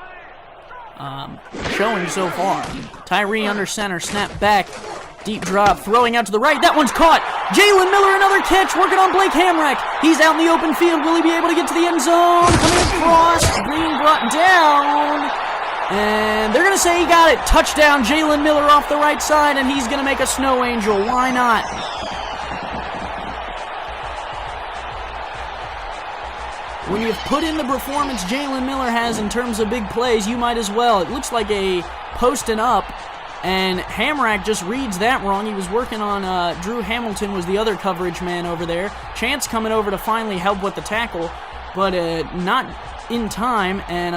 showing so far. Tyree under center, snap back, deep drop, throwing out to the right. That one's caught. Jalen Miller, another catch, working on Blake Hamrick. He's out in the open field. Will he be able to get to the end zone? Coming across, being brought down. And they're going to say he got it. Touchdown, Jalen Miller off the right side, and he's going to make a snow angel. Why not? When you've put in the performance Jalen Miller has in terms of big plays, you might as well. It looks like a posting up, and Hamrack just reads that wrong. He was working on Drew Hamilton was the other coverage man over there. Chance coming over to finally help with the tackle, but not in time, and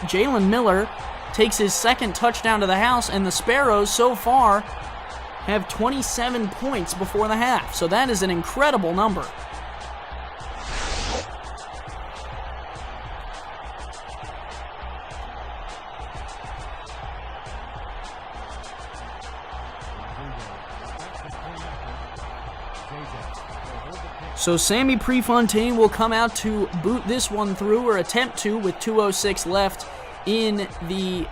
Jalen Miller takes his 2nd touchdown to the house, and the Sparrows so far have 27 points before the half. So that is an incredible number. So Sammy Prefontaine will come out to boot this one through, or attempt to, with 2:06 left in the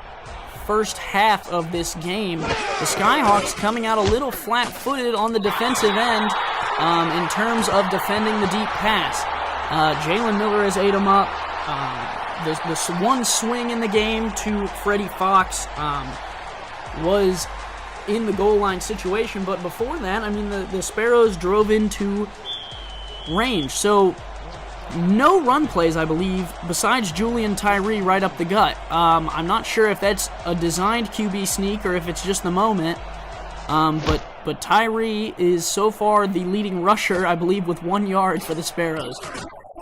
first half of this game. The Skyhawks coming out a little flat-footed on the defensive end in terms of defending the deep pass. Jalen Miller has ate him up. This one swing in the game to Freddie Fox was in the goal line situation, but before that, I mean, the Sparrows drove into range. So no run plays, I believe, besides Julian Tyree right up the gut. I'm not sure if that's a designed QB sneak or if it's just the moment. But Tyree is so far the leading rusher, I believe, with 1 yard for the Sparrows.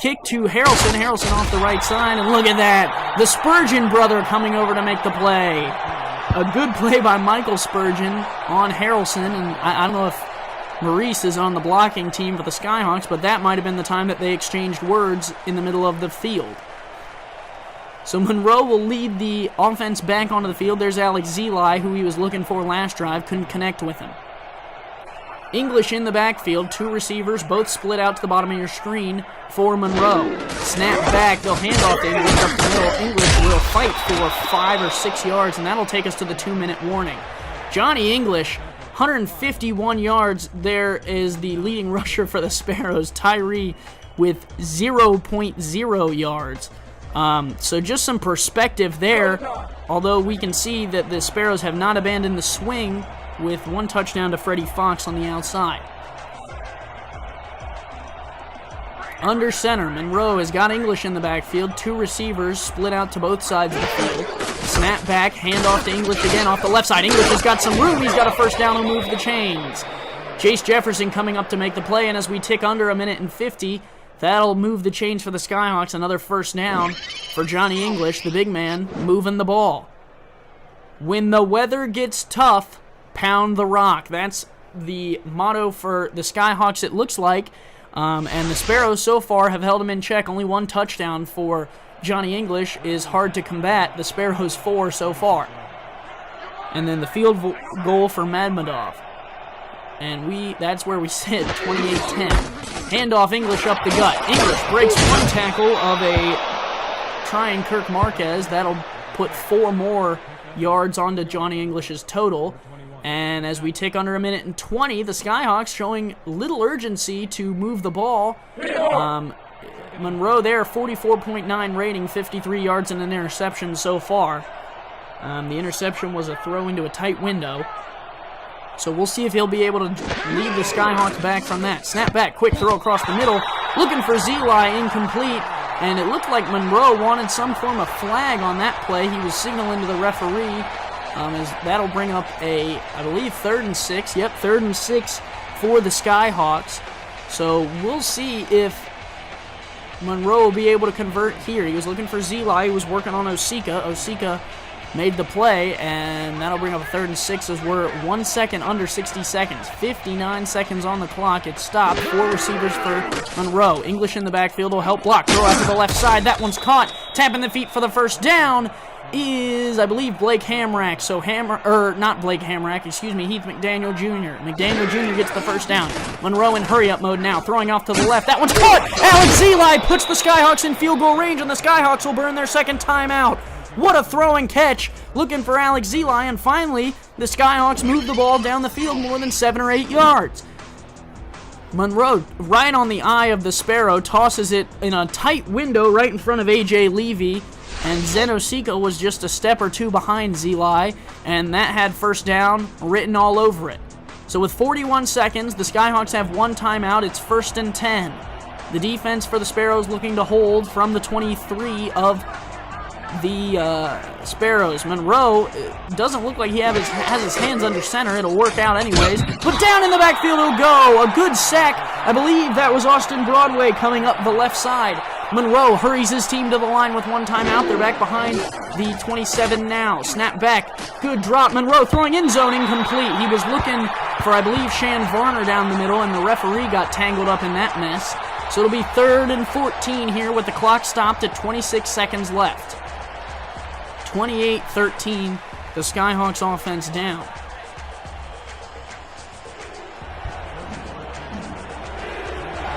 Kick to Harrelson. Harrelson off the right side, and look at that. The Spurgeon brother coming over to make the play. A good play by Michael Spurgeon on Harrelson, and I don't know if Maurice is on the blocking team for the Skyhawks, but that might have been the time that they exchanged words in the middle of the field. So Monroe will lead the offense back onto the field. There's Alex Zeli, who he was looking for last drive, couldn't connect with him. English in the backfield, 2 receivers, both split out to the bottom of your screen for Monroe. Snap back, they'll hand off to English up the middle. English will fight for 5 or 6 yards, and that'll take us to the 2-minute warning. Johnny English, 151 yards. There is the leading rusher for the Sparrows, Tyree, with 0.0 yards. So just some perspective there, although we can see that the Sparrows have not abandoned the swing with 1 touchdown to Freddie Fox on the outside. Under center, Monroe has got English in the backfield. 2 receivers split out to both sides of the field. Snap back, handoff to English again off the left side. English has got some room. He's got a first down and move the chains. Chase Jefferson coming up to make the play, and as we tick under 1:50, That'll move the chains for the Skyhawks. Another first down for Johnny English, the big man, moving the ball. When the weather gets tough, pound the rock. That's the motto for the Skyhawks, it looks like. And the Sparrows so far have held him in check. Only one touchdown for Johnny English is hard to combat. The Sparrows 4 so far. And then the field goal for Madmadov. And that's where we sit, 28-10. Handoff, English up the gut. English breaks one tackle of a trying Kirk Marquez. That'll put 4 more yards onto Johnny English's total. And as we tick under 1:20, the Skyhawks showing little urgency to move the ball. Monroe there, 44.9 rating, 53 yards and an interception so far. The interception was a throw into a tight window. So we'll see if he'll be able to lead the Skyhawks back from that. Snap back, quick throw across the middle. Looking for Zeli, incomplete. And it looked like Monroe wanted some form of flag on that play. He was signaling to the referee. As that'll bring up I believe, 3rd and 6. Yep, 3rd and 6 for the Skyhawks. So we'll see if Monroe will be able to convert here. He was looking for Zeli. He was working on Osika. Osika made the play, and that'll bring up a 3rd and 6 as we're 1 second under 60 seconds. 59 seconds on the clock. It's stopped. 4 receivers for Monroe. English in the backfield will help block. Throw out to the left side. That one's caught. Tapping the feet for the first down is, I believe, Blake Hamrack. So not Blake Hamrack, excuse me, Heath McDaniel Jr. McDaniel Jr. gets the first down. Monroe in hurry-up mode now, throwing off to the left. That one's caught! Alex Zeli puts the Skyhawks in field goal range, and the Skyhawks will burn their second timeout. What a throw and catch, looking for Alex Zeli, and finally, the Skyhawks move the ball down the field more than 7 or 8 yards. Monroe, right on the eye of the Sparrow, tosses it in a tight window right in front of A.J. Levy, and Zen Osika was just a step or two behind Zeli, and that had first down written all over it. So with 41 seconds, the Skyhawks have 1 timeout. It's 1st and 10. The defense for the Sparrows looking to hold from the 23 of the Sparrows. Monroe doesn't look like he has his hands under center. It'll work out anyways. But down in the backfield it'll go. A good sack. I believe that was Austin Broadway coming up the left side. Monroe hurries his team to the line with 1 timeout. They're back behind the 27 now. Snap back. Good drop. Monroe throwing in zone, incomplete. He was looking for, I believe, Shan Varner down the middle, and the referee got tangled up in that mess. So it'll be 3rd and 14 here with the clock stopped at 26 seconds left. 28-13, the Skyhawks offense down.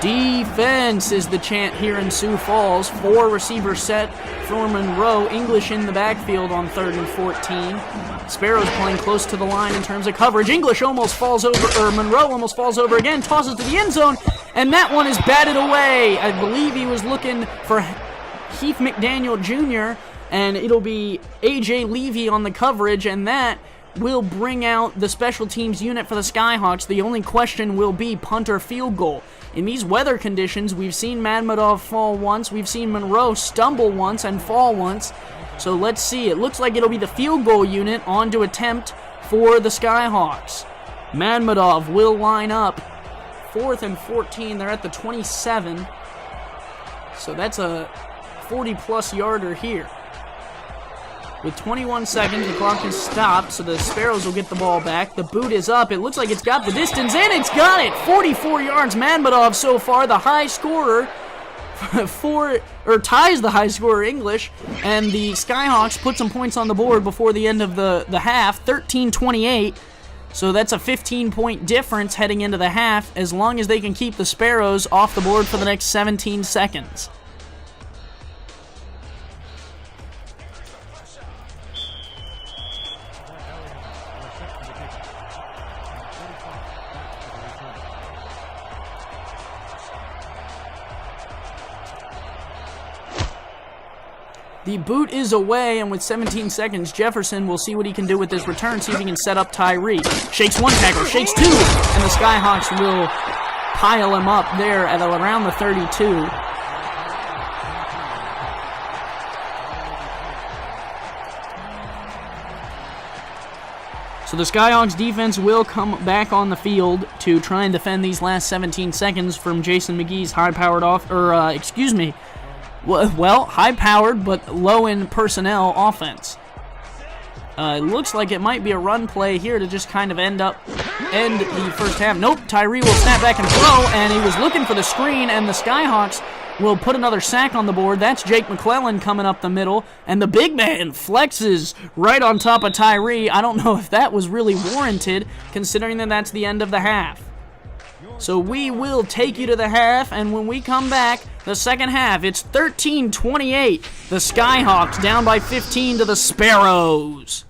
Defense is the chant here in Sioux Falls. 4 receivers set for Monroe. English in the backfield on 3rd and 14. Sparrows playing close to the line in terms of coverage. English almost falls over, or Monroe almost falls over again, tosses to the end zone, and that one is batted away. I believe he was looking for Heath McDaniel Jr., and it'll be A.J. Levy on the coverage, and that will bring out the special teams unit for the Skyhawks. The only question will be punt or field goal. In these weather conditions, we've seen Madmadov fall once, we've seen Monroe stumble once and fall once, so let's see. It looks like it'll be the field goal unit on to attempt for the Skyhawks. Madmadov will line up. 4th and 14, they're at the 27, so that's a 40-plus yarder here. With 21 seconds, the clock is stopped, so the Sparrows will get the ball back. The boot is up. It looks like it's got the distance, and it's got it! 44 yards. Madmadov so far, the high scorer, ties the high scorer English, and the Skyhawks put some points on the board before the end of the half, 13-28. So that's a 15-point difference heading into the half, as long as they can keep the Sparrows off the board for the next 17 seconds. The boot is away, and with 17 seconds, Jefferson will see what he can do with this return, see if he can set up Tyree. Shakes 1 tackle, shakes 2, and the Skyhawks will pile him up there at around the 32. So the Skyhawks defense will come back on the field to try and defend these last 17 seconds from Jason McGee's high-powered high-powered but low in personnel offense. It looks like it might be a run play here to just kind of end the first half. Nope, Tyree will snap back and throw, and he was looking for the screen, and the Skyhawks will put another sack on the board. That's Jake McClellan coming up the middle, and the big man flexes right on top of Tyree. I don't know if that was really warranted, considering that that's the end of the half. So we will take you to the half, and when we come back, the second half, it's 13-28. The Skyhawks down by 15 to the Sparrows.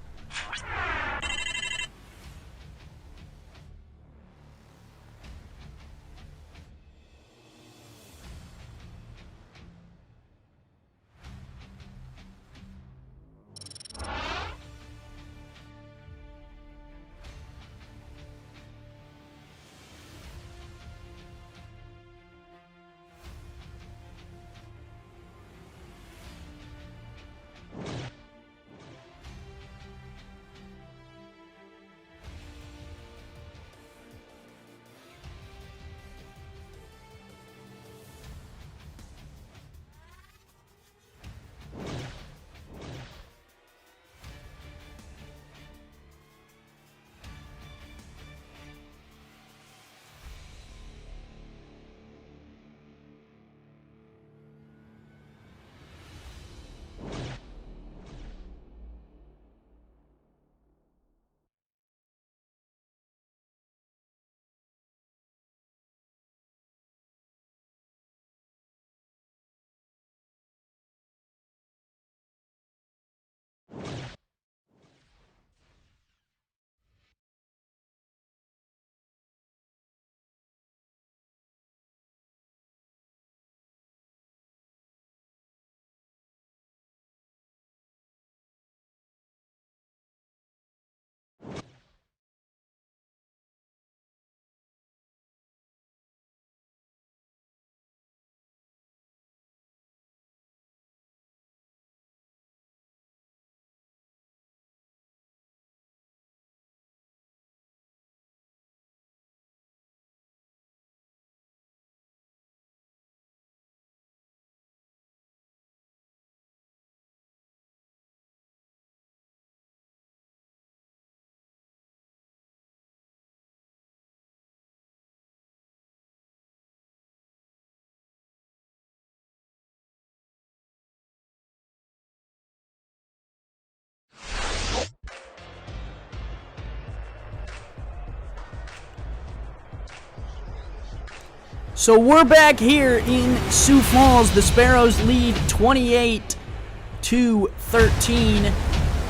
So we're back here in Sioux Falls. The Sparrows lead 28-13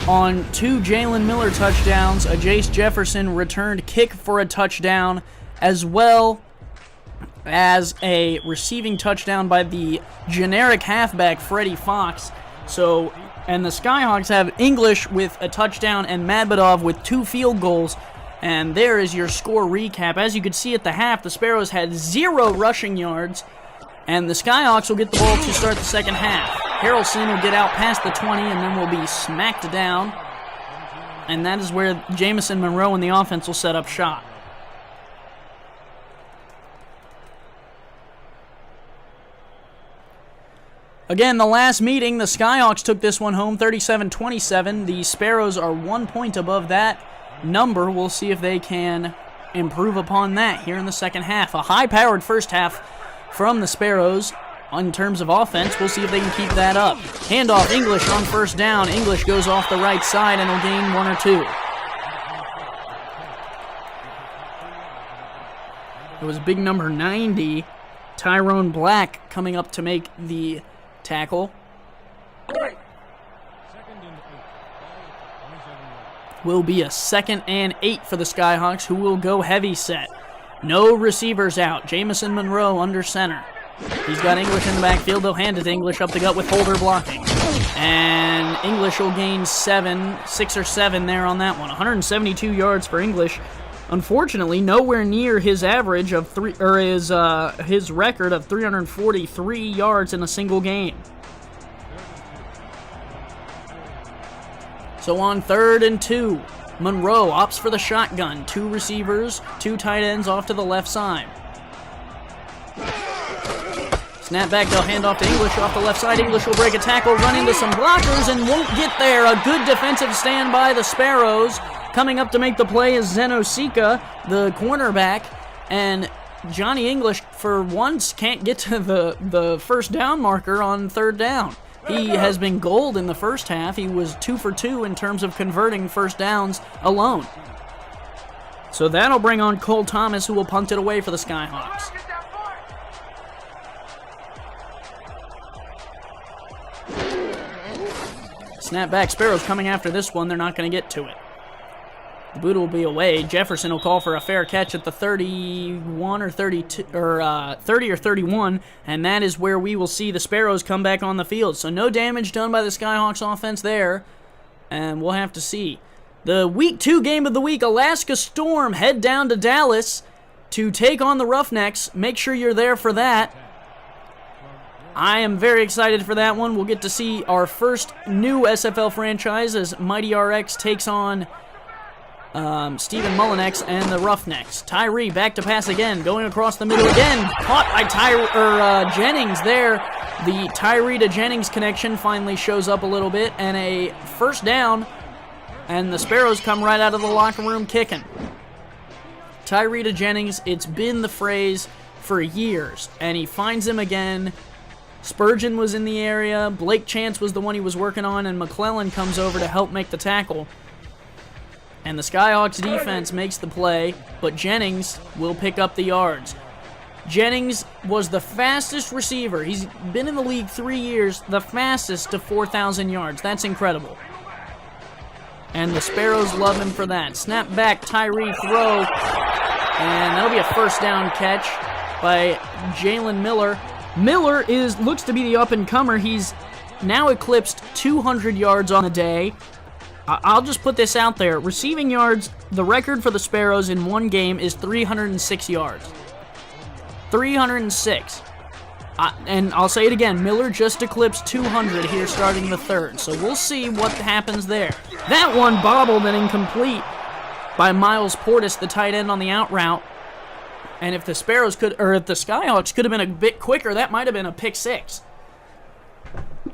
on 2 Jalen Miller touchdowns. A Jace Jefferson returned kick for a touchdown, as well as a receiving touchdown by the generic halfback Freddie Fox. And the Skyhawks have English with a touchdown and Madbadov with 2 field goals. And there is your score recap. As you could see at the half, the Sparrows had 0 rushing yards, and the Skyhawks will get the ball to start the second half. Harrelson will get out past the 20 and then will be smacked down, and that is where Jamison Monroe and the offense will set up shop. Again, the last meeting, the Skyhawks took this one home 37-27. The Sparrows are 1 point above that number. We'll see if they can improve upon that here in the second half. A high-powered first half from the Sparrows in terms of offense. We'll see if they can keep that up. Handoff, English on first down. English goes off the right side and will gain 1 or 2. It was big number 90, Tyrone Black, coming up to make the tackle. Will be a 2nd and 8 for the Skyhawks, who will go heavy set. No receivers out. Jamison Monroe under center. He's got English in the backfield. They'll hand it to English up the gut with Holder blocking. And English will gain 6 or 7 there on that one. 172 yards for English. Unfortunately, nowhere near his average of his record of 343 yards in a single game. So on 3rd and 2, Monroe opts for the shotgun. 2 receivers, 2 tight ends off to the left side. Snap back, they'll hand off to English off the left side. English will break a tackle, run into some blockers, and won't get there. A good defensive stand by the Sparrows. Coming up to make the play is Zeno Sika, the cornerback, and Johnny English, for once, can't get to the first down marker on 3rd down. He has been gold in the first half. He was 2 for 2 in terms of converting first downs alone. So that'll bring on Cole Thomas, who will punt it away for the Skyhawks. Snap back, Sparrows coming after this one. They're not going to get to it. The boot will be away. Jefferson will call for a fair catch at the 31 or 32 or 30 or 31, and that is where we will see the Sparrows come back on the field. So no damage done by the Skyhawks offense there, and we'll have to see. The Week 2 game of the week, Alaska Storm head down to Dallas to take on the Roughnecks. Make sure you're there for that. I am very excited for that one. We'll get to see our first new SFL franchise as Mighty RX takes on Stephen Mullinex and the Roughnecks. Tyree back to pass again, going across the middle again. Caught by Jennings there. The Tyree to Jennings connection finally shows up a little bit, and a first down, and the Sparrows come right out of the locker room kicking. Tyree to Jennings, it's been the phrase for years, and he finds him again. Spurgeon was in the area, Blake Chance was the one he was working on, and McClellan comes over to help make the tackle. And the Skyhawks defense makes the play, but Jennings will pick up the yards. Jennings was the fastest receiver. He's been in the league 3 years, the fastest to 4,000 yards. That's incredible. And the Sparrows love him for that. Snap back, Tyree throw, and that'll be a first down catch by Jalen Miller. Miller looks to be the up-and-comer. He's now eclipsed 200 yards on the day. I'll just put this out there. Receiving yards, the record for the Sparrows in one game is 306 yards. 306. And I'll say it again, Miller just eclipsed 200 here starting the 3rd. So we'll see what happens there. That one bobbled and incomplete by Miles Portis, the tight end on the out route. And if the Skyhawks could have been a bit quicker, that might have been a pick 6.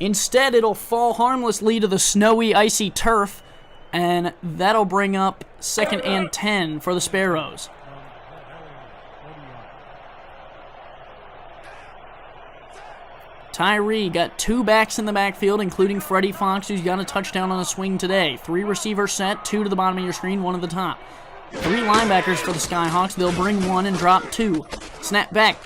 Instead, it'll fall harmlessly to the snowy, icy turf, and that'll bring up 2nd and 10 for the Sparrows. Tyree got 2 backs in the backfield, including Freddie Fox, who's got a touchdown on a swing today. 3 receivers set, 2 to the bottom of your screen, 1 at the top. 3 linebackers for the Skyhawks. They'll bring 1 and drop 2. Snap back.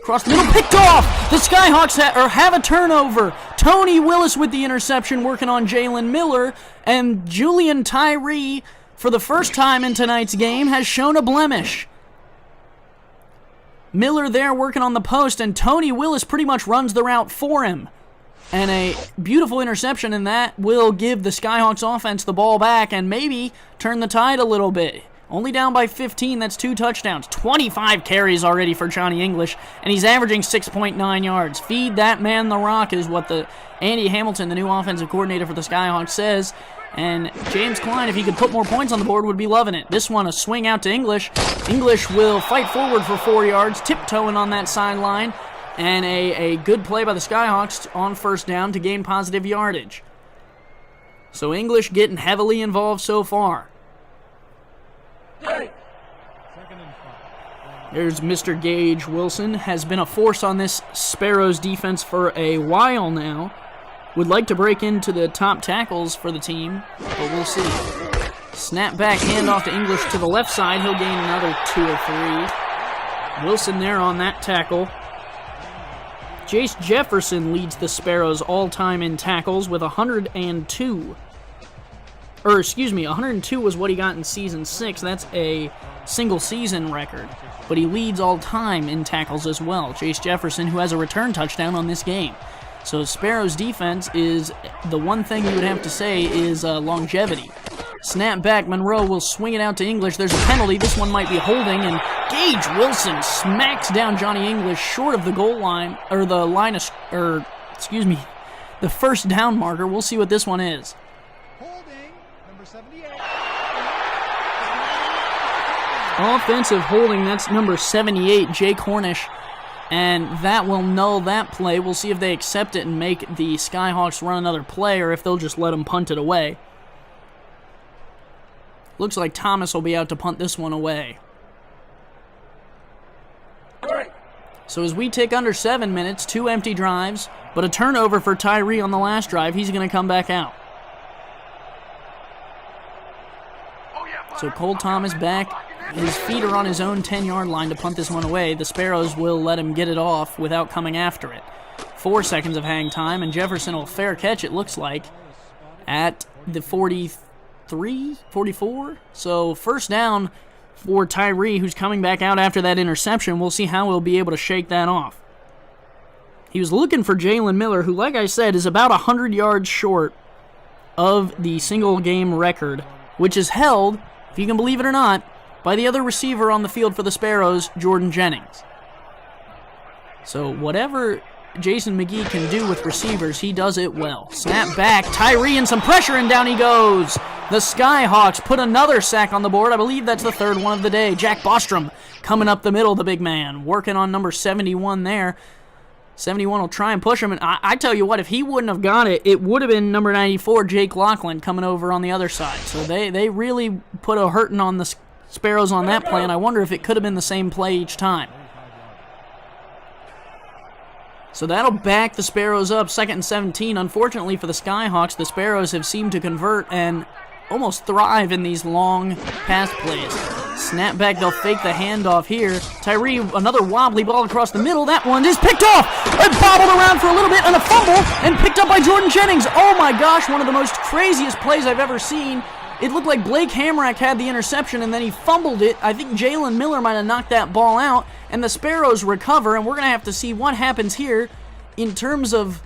Cross the middle, picked off! The Skyhawks have a turnover. Tony Willis with the interception, working on Jalen Miller, and Julian Tyree, for the first time in tonight's game, has shown a blemish. Miller there working on the post, and Tony Willis pretty much runs the route for him. And a beautiful interception, and that will give the Skyhawks offense the ball back and maybe turn the tide a little bit. Only down by 15, that's 2 touchdowns. 25 carries already for Johnny English, and he's averaging 6.9 yards. Feed that man the rock is what Andy Hamilton, the new offensive coordinator for the Skyhawks, says. And James Klein, if he could put more points on the board, would be loving it. This one, a swing out to English. English will fight forward for 4 yards, tiptoeing on that sideline. And a good play by the Skyhawks on first down to gain positive yardage. So English getting heavily involved so far. There's Mr. Gage Wilson, has been a force on this Sparrows defense for a while now. Would like to break into the top tackles for the team, but we'll see. Snap back, handoff to English to the left side. He'll gain another 2 or 3. Wilson there on that tackle. Jace Jefferson leads the Sparrows all-time in tackles with 102. 102 was what he got in Season 6. That's a single-season record. But he leads all-time in tackles as well. Jace Jefferson, who has a return touchdown on this game. So Sparrows' defense is, the one thing you would have to say is longevity. Snap back, Monroe will swing it out to English. There's a penalty. This one might be holding, and Gage Wilson smacks down Johnny English short of the goal line, or the line of, the first down marker. We'll see what this one is. Holding, number 78. Offensive holding, that's number 78, Jake Hornish. And that will null that play. We'll see if they accept it and make the Skyhawks run another play or if they'll just let them punt it away. Looks like Thomas will be out to punt this one away. So as we tick under 7 minutes, 2 empty drives, but a turnover for Tyree on the last drive. He's going to come back out. So Cole Thomas back. His feet are on his own 10-yard line to punt this one away. The Sparrows will let him get it off without coming after it. 4 seconds of hang time, and Jefferson will fair catch, it looks like, at the 43, 44. So first down for Tyree, who's coming back out after that interception. We'll see how he'll be able to shake that off. He was looking for Jalen Miller, who, like I said, is about 100 yards short of the single-game record, which is held, if you can believe it or not, by the other receiver on the field for the Sparrows, Jordan Jennings. So whatever Jason McGee can do with receivers, he does it well. Snap back, Tyree and some pressure, and down he goes. The Skyhawks put another sack on the board. I believe that's the third one of the day. Jack Bostrom coming up the middle, the big man, working on number 71 there. 71 will try and push him, and I tell you what, if he wouldn't have got it, it would have been number 94, Jake Lachlan, coming over on the other side. So they really put a hurting on the Sparrows on that play, and I wonder if it could have been the same play each time. So that'll back the Sparrows up, 2nd and 17. Unfortunately for the Skyhawks, the Sparrows have seemed to convert and almost thrive in these long pass plays. Snap back, they'll fake the handoff here. Tyree, another wobbly ball across the middle. That one is picked off. It bobbled around for a little bit and a fumble and picked up by Jordan Jennings. Oh my gosh, one of the most craziest plays I've ever seen. It looked like Blake Hamrack had the interception, and then he fumbled it. I think Jalen Miller might have knocked that ball out, and the Sparrows recover, and we're going to have to see what happens here in terms of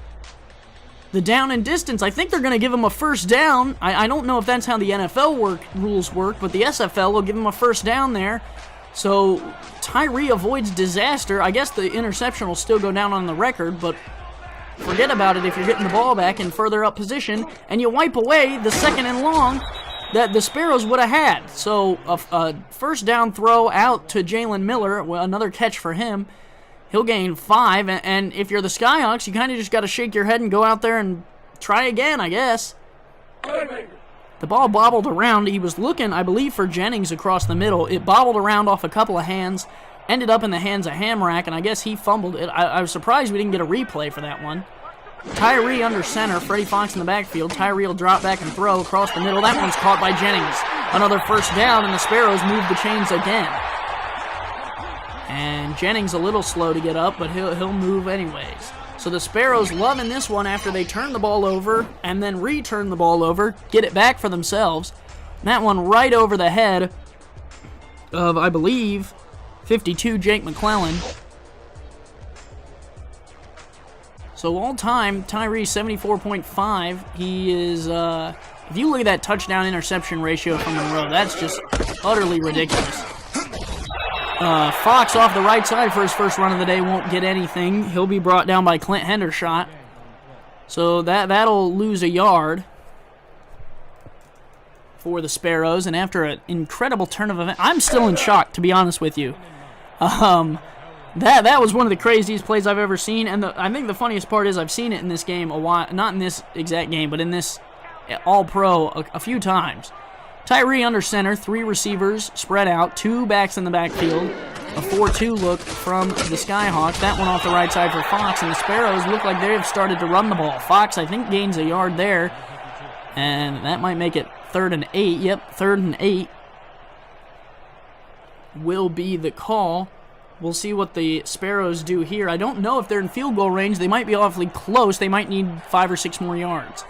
the down and distance. I think they're going to give him a first down. I don't know if that's how the NFL rules work, but the SFL will give him a first down there. So Tyree avoids disaster. I guess the interception will still go down on the record, but forget about it if you're getting the ball back in further up position, and you wipe away the 2nd and long that the Sparrows would have had. So a first down throw out to Jalen Miller, another catch for him. He'll gain 5, and if you're the Skyhawks, you kind of just got to shake your head and go out there and try again, I guess. The ball bobbled around. He was looking, I believe, for Jennings across the middle. It bobbled around off a couple of hands, ended up in the hands of Hamrack, and I guess he fumbled it. I was surprised we didn't get a replay for that one. Tyree under center, Freddie Fox in the backfield. Tyree will drop back and throw across the middle. That one's caught by Jennings. Another first down, and the Sparrows move the chains again. And Jennings a little slow to get up, but he'll move anyways. So the Sparrows loving this one after they turn the ball over and then return the ball over, get it back for themselves. That one right over the head of, I believe, 52, Jake McClellan. So all-time, Tyree 74.5. He is, if you look at that touchdown-interception ratio from Monroe, that's just utterly ridiculous. Fox off the right side for his first run of the day won't get anything. He'll be brought down by Clint Hendershot. So that'll lose a yard for the Sparrows. And after an incredible turn of events, I'm still in shock, to be honest with you. That was one of the craziest plays I've ever seen. And I think the funniest part is I've seen it in this game a while, not in this exact game, but in this All-Pro a few times. Tyree under center, 3 receivers spread out, 2 backs in the backfield, a 4-2 look from the Skyhawks. That one off the right side for Fox, and the Sparrows look like they have started to run the ball. Fox, I think, gains a yard there, and that might make it 3rd and 8. Yep, 3rd and 8 will be the call. We'll see what the Sparrows do here. I don't know if they're in field goal range. They might be awfully close. They might need 5 or 6 more yards.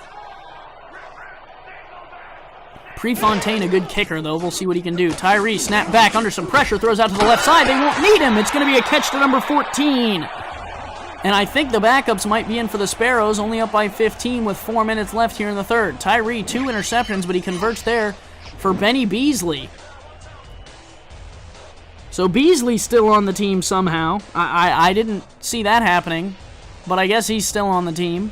Prefontaine, a good kicker, though. We'll see what he can do. Tyree, snap back under some pressure, throws out to the left side. They won't need him. It's going to be a catch to number 14. And I think the backups might be in for the Sparrows, only up by 15 with 4 minutes left here in the third. Tyree, 2 interceptions, but he converts there for Benny Beasley. So Beasley's still on the team somehow. I didn't see that happening, but I guess he's still on the team.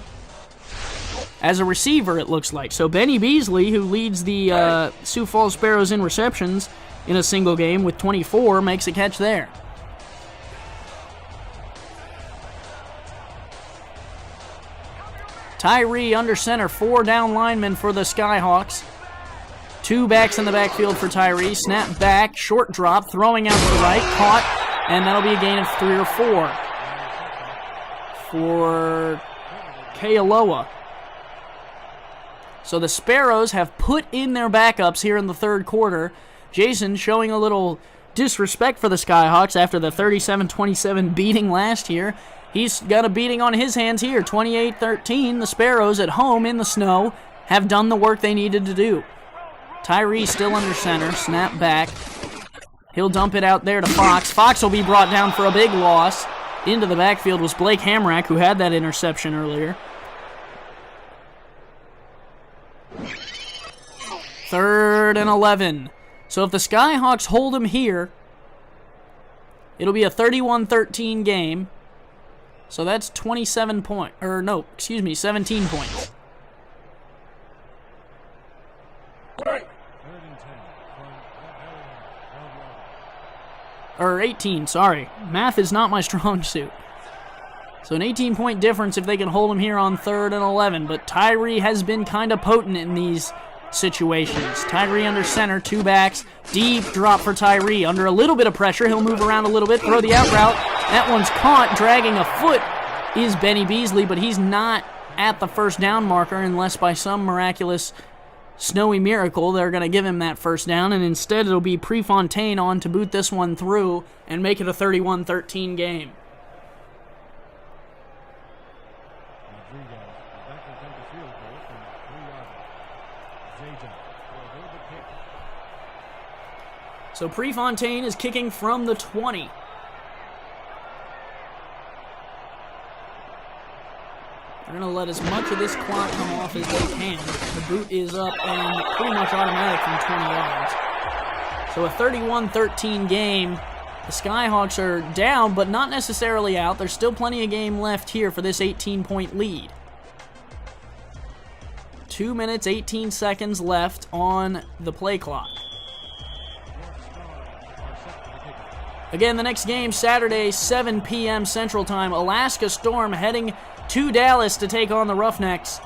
As a receiver, it looks like. So Benny Beasley, who leads the Sioux Falls Sparrows in receptions, in a single game with 24, makes a catch there. Tyree under center, 4 down linemen for the Skyhawks. 2 backs in the backfield for Tyree. Snap back, short drop, throwing out to the right, caught, and that'll be a gain of 3 or 4 for Kealoha. So the Sparrows have put in their backups here in the third quarter. Jason showing a little disrespect for the Skyhawks after the 37-27 beating last year. He's got a beating on his hands here, 28-13. The Sparrows at home in the snow have done the work they needed to do. Tyree still under center, snap back. He'll dump it out there to Fox. Fox will be brought down for a big loss. Into the backfield was Blake Hamrack, who had that interception earlier. 3rd and 11. So if the Skyhawks hold him here, it'll be a 31-13 game. So that's 17 points. Or 18, sorry. Math is not my strong suit. So an 18-point difference if they can hold him here on 3rd and 11. But Tyree has been kind of potent in these situations. Tyree under center, 2 backs. Deep drop for Tyree. Under a little bit of pressure, he'll move around a little bit, throw the out route. That one's caught. Dragging a foot is Benny Beasley, but he's not at the first down marker unless by some miraculous snowy miracle they're going to give him that first down, and instead it'll be Prefontaine on to boot this one through and make it a 31-13 game. So Prefontaine is kicking from the 20. They're going to let as much of this clock come off as they can. The boot is up and pretty much automatic from 20 yards. So a 31-13 game. The Skyhawks are down, but not necessarily out. There's still plenty of game left here for this 18-point lead. 2 minutes, 18 seconds left on the play clock. Again, the next game, Saturday, 7 p.m. Central Time. Alaska Storm heading to Dallas to take on the Roughnecks.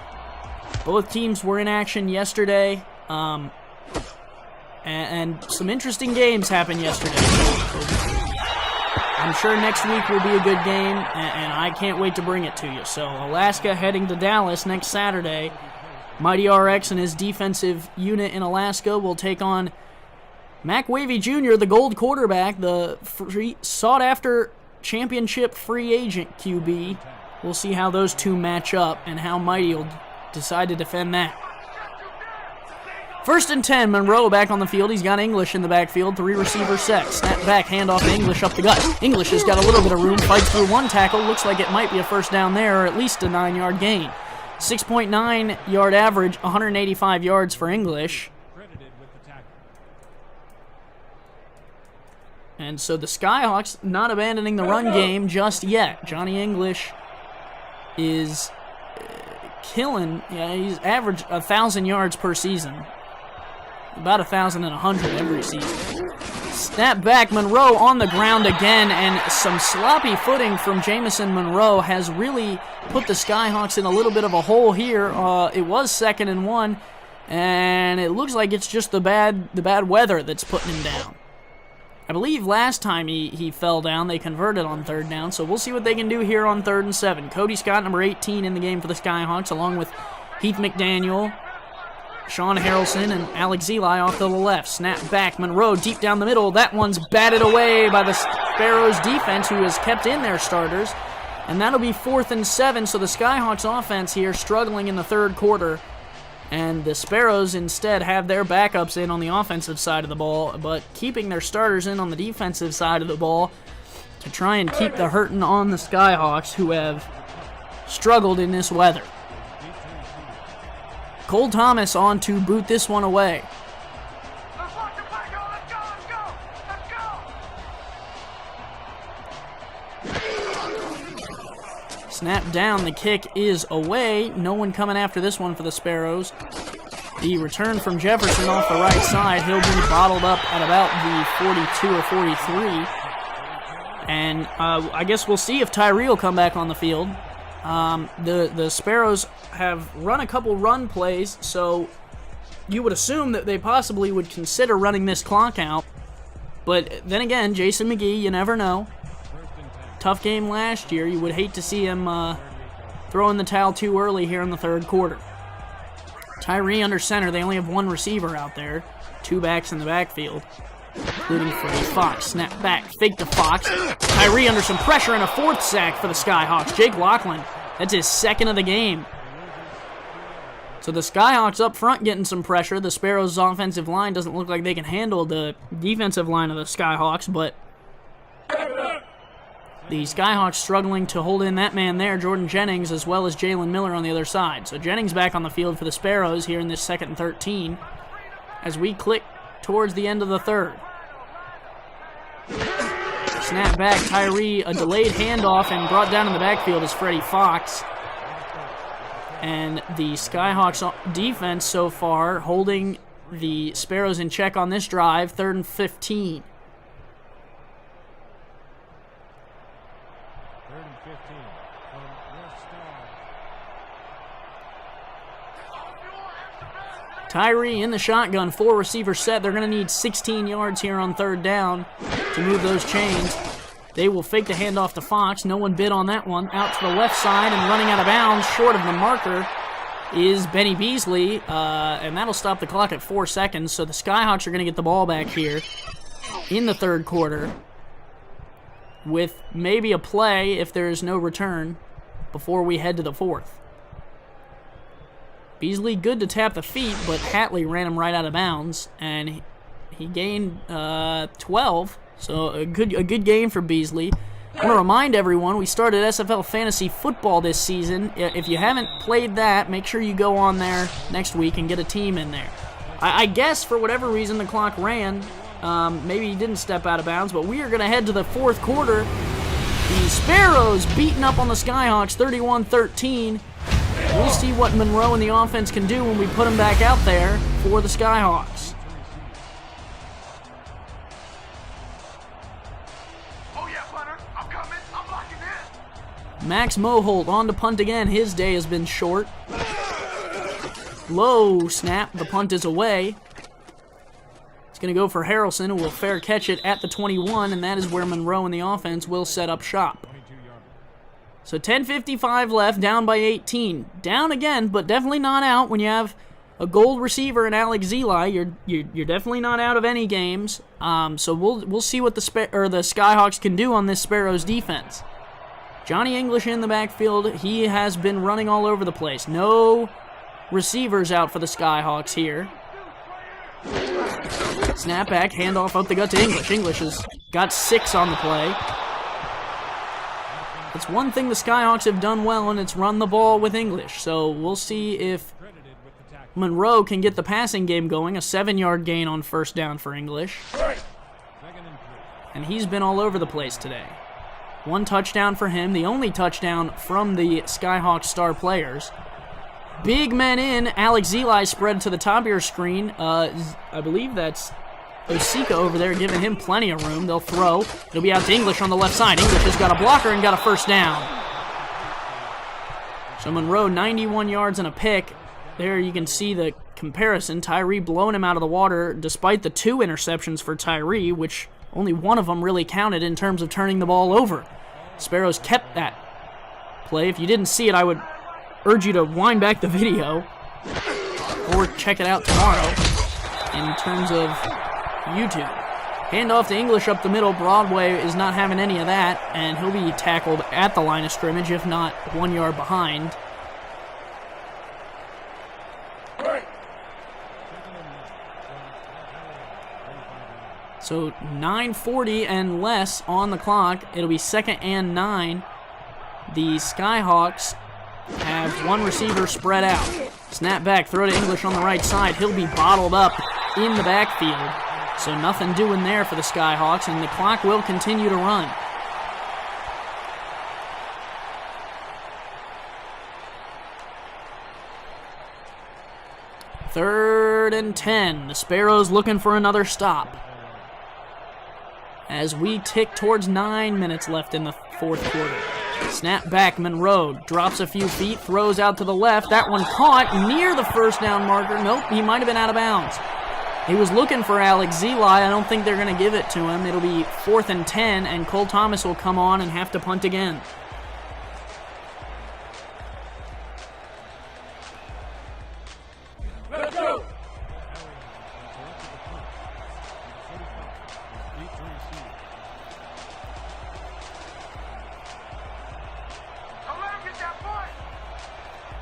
Both teams were in action yesterday, and some interesting games happened yesterday. I'm sure next week will be a good game, and I can't wait to bring it to you. So Alaska heading to Dallas next Saturday. Mighty RX and his defensive unit in Alaska will take on Mac Wavy Jr., the gold quarterback, the sought-after championship free agent QB. We'll see how those two match up and how Mighty will decide to defend that. 1st and 10, Monroe back on the field. He's got English in the backfield, 3 receiver set. Snap back, handoff to English up the gut. English has got a little bit of room, fights through 1 tackle. Looks like it might be a first down there, or at least a 9-yard gain. 6.9 yard average, 185 yards for English. And so the Skyhawks not abandoning the run game just yet. Johnny English is killing. Yeah, he's averaged 1,000 yards per season. About 1,100 every season. Snap back, Monroe on the ground again, and some sloppy footing from Jamison Monroe has really put the Skyhawks in a little bit of a hole here. It was 2nd and 1, and it looks like it's just the bad weather that's putting him down. I believe last time he fell down, they converted on 3rd down, so we'll see what they can do here on 3rd and 7. Cody Scott, number 18 in the game for the Skyhawks, along with Heath McDaniel, Sean Harrelson, and Alex Eli off to the left. Snap back, Monroe deep down the middle. That one's batted away by the Sparrows defense, who has kept in their starters. And that'll be 4th and 7, so the Skyhawks offense here struggling in the 3rd quarter. And the Sparrows instead have their backups in on the offensive side of the ball, but keeping their starters in on the defensive side of the ball to try and keep the hurting on the Skyhawks, who have struggled in this weather. Cole Thomas on to boot this one away. Let's watch the play go. Let's go. Snap down, the kick is away. No one coming after this one for the Sparrows. The return from Jefferson off the right side. He'll be bottled up at about the 42 or 43. And I guess we'll see if Tyree will come back on the field. The Sparrows have run a couple run plays, so you would assume that they possibly would consider running this clock out. But then again, Jason McGee, you never know. Tough game last year. You would hate to see him throw in the towel too early here in the third quarter. Tyree under center. They only have one receiver out there. Two backs in the backfield, including Freddie Fox. Snap back, fake to Fox. Tyree under some pressure and a fourth sack for the Skyhawks. Jake Lachlan, that's his second of the game. So the Skyhawks up front getting some pressure. The Sparrows' offensive line doesn't look like they can handle the defensive line of the Skyhawks, but the Skyhawks struggling to hold in that man there, Jordan Jennings, as well as Jalen Miller on the other side. So Jennings back on the field for the Sparrows here in this 2nd and 13 as we click towards the end of the third. Snap back, Tyree, a delayed handoff, and brought down in the backfield is Freddie Fox. And the Skyhawks defense so far holding the Sparrows in check on this drive, 3rd and 15. 3rd and 15 from your star. Tyree in the shotgun, 4 receiver set. They're going to need 16 yards here on 3rd down to move those chains. They will fake the handoff to Fox. No one bid on that one. Out to the left side and running out of bounds, short of the marker, is Benny Beasley, and that'll stop the clock at 4 seconds. So the Skyhawks are going to get the ball back here in the 3rd quarter with maybe a play if there is no return before we head to the 4th. Beasley good to tap the feet, but Hatley ran him right out of bounds, and he gained 12. So a good game for Beasley. I want to remind everyone, we started SFL Fantasy Football this season. If you haven't played that, make sure you go on there next week and get a team in there. I guess for whatever reason the clock ran. Maybe he didn't step out of bounds, but we are going to head to the 4th quarter. The Sparrows beating up on the Skyhawks 31-13. We'll see what Monroe and the offense can do when we put them back out there for the Skyhawks. Max Moholt on to punt again. His day has been short. Low snap. The punt is away. It's going to go for Harrelson, who will fair catch it at the 21, and that is where Monroe and the offense will set up shop. So 10:55 left, down by 18. Down again, but definitely not out. When you have a gold receiver in Alex Zeli, you're definitely not out of any games. So we'll see what the Skyhawks can do on this Sparrows defense. Johnny English in the backfield. He has been running all over the place. No receivers out for the Skyhawks here. Snap back, handoff up the gut to English. English has got 6 on the play. It's one thing the Skyhawks have done well, and it's run the ball with English. So we'll see if Monroe can get the passing game going. A 7-yard gain on 1st down for English. And he's been all over the place today. 1 touchdown for him, the only touchdown from the Skyhawks star players. Big men in. Alex Zeli spread to the top of your screen. I believe that's Osika over there giving him plenty of room. They'll throw. It'll be out to English on the left side. English has got a blocker and got a 1st down. So Monroe, 91 yards and a pick. There you can see the comparison. Tyree blowing him out of the water despite the 2 interceptions for Tyree, which only one of them really counted in terms of turning the ball over. Sparrows kept that play. If you didn't see it, I would urge you to wind back the video or check it out tomorrow in terms of YouTube. Handoff to English up the middle. Broadway is not having any of that, and he'll be tackled at the line of scrimmage, if not 1 yard behind. So 9:40 and less on the clock. It'll be 2nd and 9. The Skyhawks have 1 receiver spread out. Snap back, throw to English on the right side. He'll be bottled up in the backfield. So nothing doing there for the Skyhawks, and the clock will continue to run. Third 3rd and 10. The Sparrows looking for another stop. As we tick towards 9 minutes left in the 4th quarter. Snap back, Monroe drops a few feet, throws out to the left. That one caught near the first down marker. Nope, he might have been out of bounds. He was looking for Alex Zeli. I don't think they're going to give it to him. It'll be 4th and 10, and Cole Thomas will come on and have to punt again. Let's go.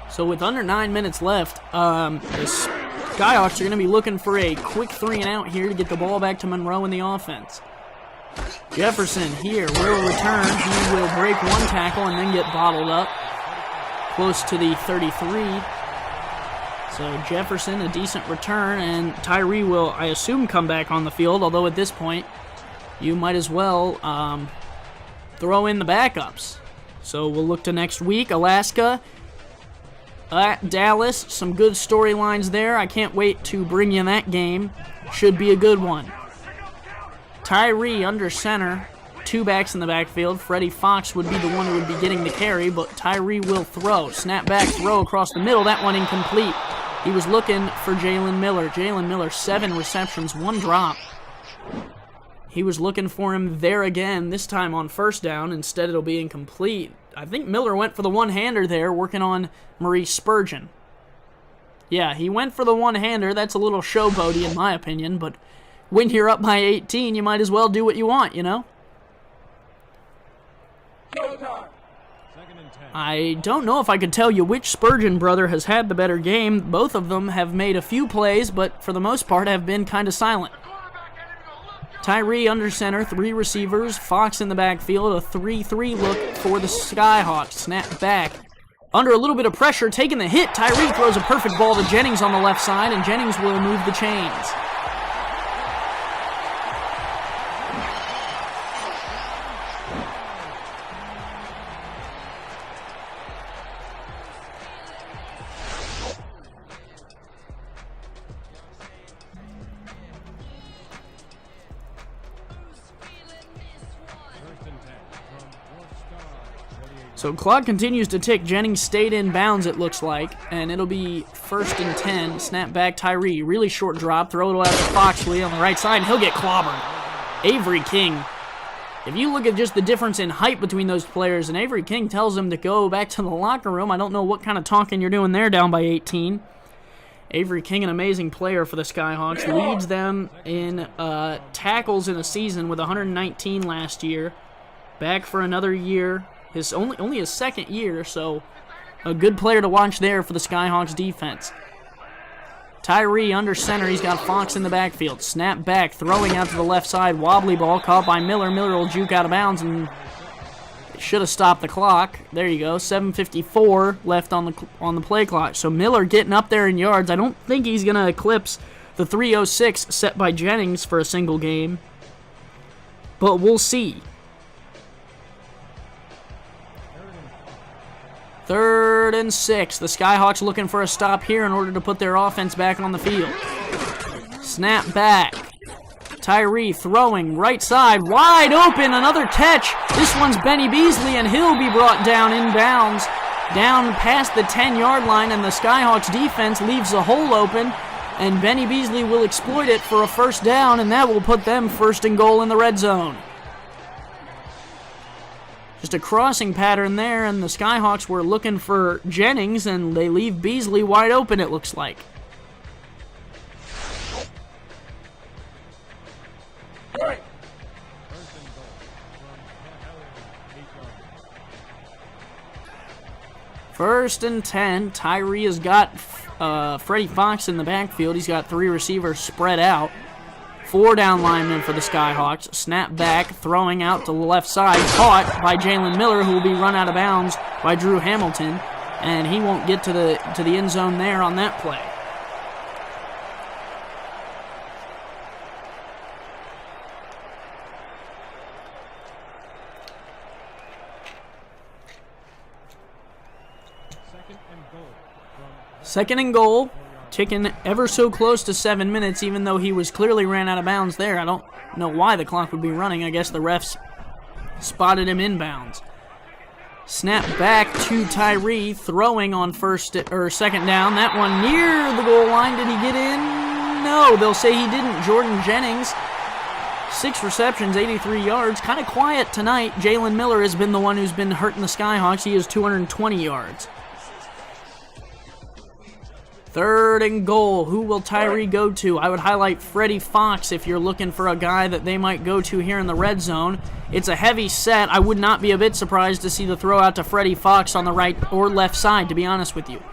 So with under 9 minutes left, the Skyhawks are going to be looking for a quick 3-and-out here to get the ball back to Monroe in the offense. Jefferson here will return. He will break one tackle and then get bottled up close to the 33. So Jefferson, a decent return, and Tyree will, I assume, come back on the field, although at this point you might as well throw in the backups. So we'll look to next week. Alaska at Dallas, some good storylines there. I can't wait to bring you that game. Should be a good one. Tyree under center, 2 backs in the backfield. Freddie Fox would be the one who would be getting the carry, but Tyree will throw. Snap back, throw across the middle. That one incomplete. He was looking for Jalen Miller. Jalen Miller, 7 receptions, 1 drop. He was looking for him there again, this time on first down. Instead, it'll be incomplete. I think Miller went for the one-hander there, working on Maurice Spurgeon. Yeah, he went for the one-hander. That's a little showboaty in my opinion, but when you're up by 18, you might as well do what you want, you know? I don't know if I could tell you which Spurgeon brother has had the better game. Both of them have made a few plays, but for the most part have been kind of silent. Tyree under center, 3 receivers, Fox in the backfield, a 3-3 look for the Skyhawks. Snap back. Under a little bit of pressure, taking the hit, Tyree throws a perfect ball to Jennings on the left side, and Jennings will move the chains. So clock continues to tick. Jennings stayed in bounds, it looks like, and it'll be 1st and 10. Snap back, Tyree. Really short drop. Throw it out to Foxley on the right side, and he'll get clobbered. Avery King. If you look at just the difference in height between those players, and Avery King tells him to go back to the locker room, I don't know what kind of talking you're doing there down by 18. Avery King, an amazing player for the Skyhawks, leads them in tackles in a season with 119 last year. Back for another year. His only his 2nd year, so a good player to watch there for the Skyhawks defense. Tyree under center. He's got Fox in the backfield. Snap back, throwing out to the left side. Wobbly ball caught by Miller. Miller will juke out of bounds and should have stopped the clock. There you go. 7:54 left on the play clock. So Miller getting up there in yards. I don't think he's going to eclipse the 3:06 set by Jennings for a single game, but we'll see. 3rd and 6. The Skyhawks looking for a stop here in order to put their offense back on the field. Snap back. Tyree throwing right side, wide open, another catch. This one's Benny Beasley, and he'll be brought down inbounds, down past the 10-yard line, and the Skyhawks defense leaves a hole open, and Benny Beasley will exploit it for a 1st down, and that will put them 1st and goal in the red zone. Just a crossing pattern there, and the Skyhawks were looking for Jennings, and they leave Beasley wide open, it looks like. Right. 1st and 10. Tyree has got Freddie Fox in the backfield. He's got 3 receivers spread out. 4 down linemen for the Skyhawks. Snap back, throwing out to the left side. Caught by Jalen Miller, who will be run out of bounds by Drew Hamilton. And he won't get to the end zone there on that play. Second and goal. 2nd and goal ticking ever so close to 7 minutes, even though he was clearly ran out of bounds there. I don't know why the clock would be running. I guess the refs spotted him inbounds. Snap back to Tyree, throwing on second down. That one near the goal line. Did he get in? No, they'll say he didn't. Jordan Jennings, 6 receptions, 83 yards. Kind of quiet tonight. Jalen Miller has been the one who's been hurting the Skyhawks. He has 220 yards. 3rd and goal. Who will Tyree go to? I would highlight Freddie Fox if you're looking for a guy that they might go to here in the red zone. It's a heavy set. I would not be a bit surprised to see the throw out to Freddie Fox on the right or left side, to be honest with you.